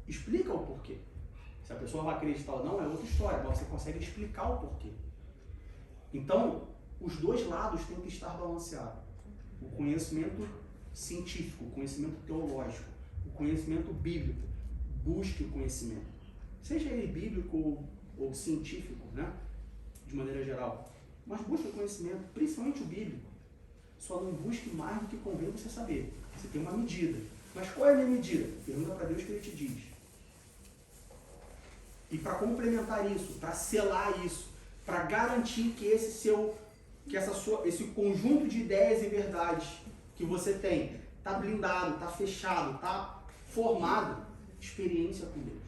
Explica o porquê. Se a pessoa vai acreditar ou não, é outra história, mas você consegue explicar o porquê. Então, os dois lados têm que estar balanceados. O conhecimento científico, o conhecimento teológico, o conhecimento bíblico. Busque o conhecimento. Seja ele bíblico ou científico, né? De maneira geral. Mas busque o conhecimento, principalmente o bíblico. Só não busque mais do que convém você saber. Você tem uma medida. Mas qual é a minha medida? Pergunta para Deus o que Ele te diz. E para complementar isso, para selar isso, para garantir que esse conjunto de ideias e verdades que você tem está blindado, está fechado, está formado, experiência com Deus.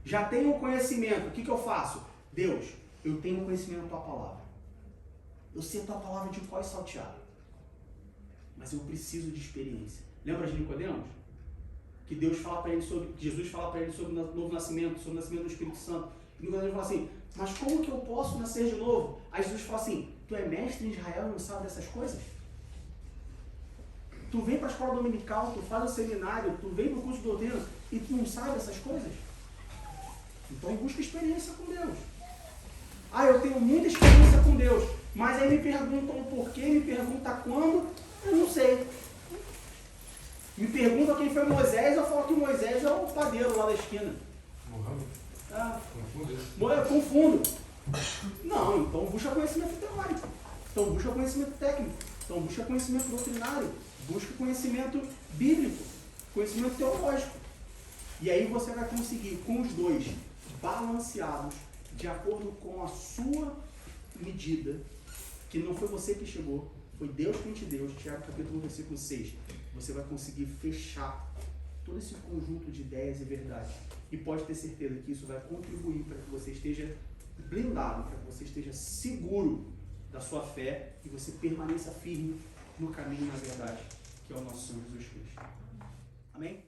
Já tenho o conhecimento, o que eu faço? Deus, eu tenho o conhecimento da Tua Palavra. Eu sei a Tua Palavra de cor e salteado. Mas eu preciso de experiência. Lembra de Nicodemos? Que Jesus fala para ele sobre o novo nascimento, sobre o nascimento do Espírito Santo. E Nicodemos fala assim, mas como que eu posso nascer de novo? Aí Jesus fala assim, tu é mestre em Israel e não sabe dessas coisas? Tu vem para a escola dominical, tu faz o seminário, tu vem para o curso de doutrina e tu não sabe dessas coisas? Então busca experiência com Deus. Ah, eu tenho muita experiência com Deus, mas aí me perguntam o porquê, me perguntam quando, eu não sei. Me perguntam quem foi Moisés, eu falo que Moisés é o padeiro lá da esquina. Mohamed? Confundo isso. Eu confundo. Não, então busca conhecimento teórico. Então busca conhecimento técnico. Então busca conhecimento doutrinário. Busca conhecimento bíblico. Conhecimento teológico. E aí você vai conseguir, com os dois balanceados, de acordo com a sua medida, que não foi você que chegou, foi Deus quem te deu, Tiago capítulo 1, versículo 6. Você vai conseguir fechar todo esse conjunto de ideias e verdades. E pode ter certeza que isso vai contribuir para que você esteja blindado, para que você esteja seguro da sua fé e você permaneça firme no caminho, na verdade, que é o nosso Senhor Jesus Cristo. Amém?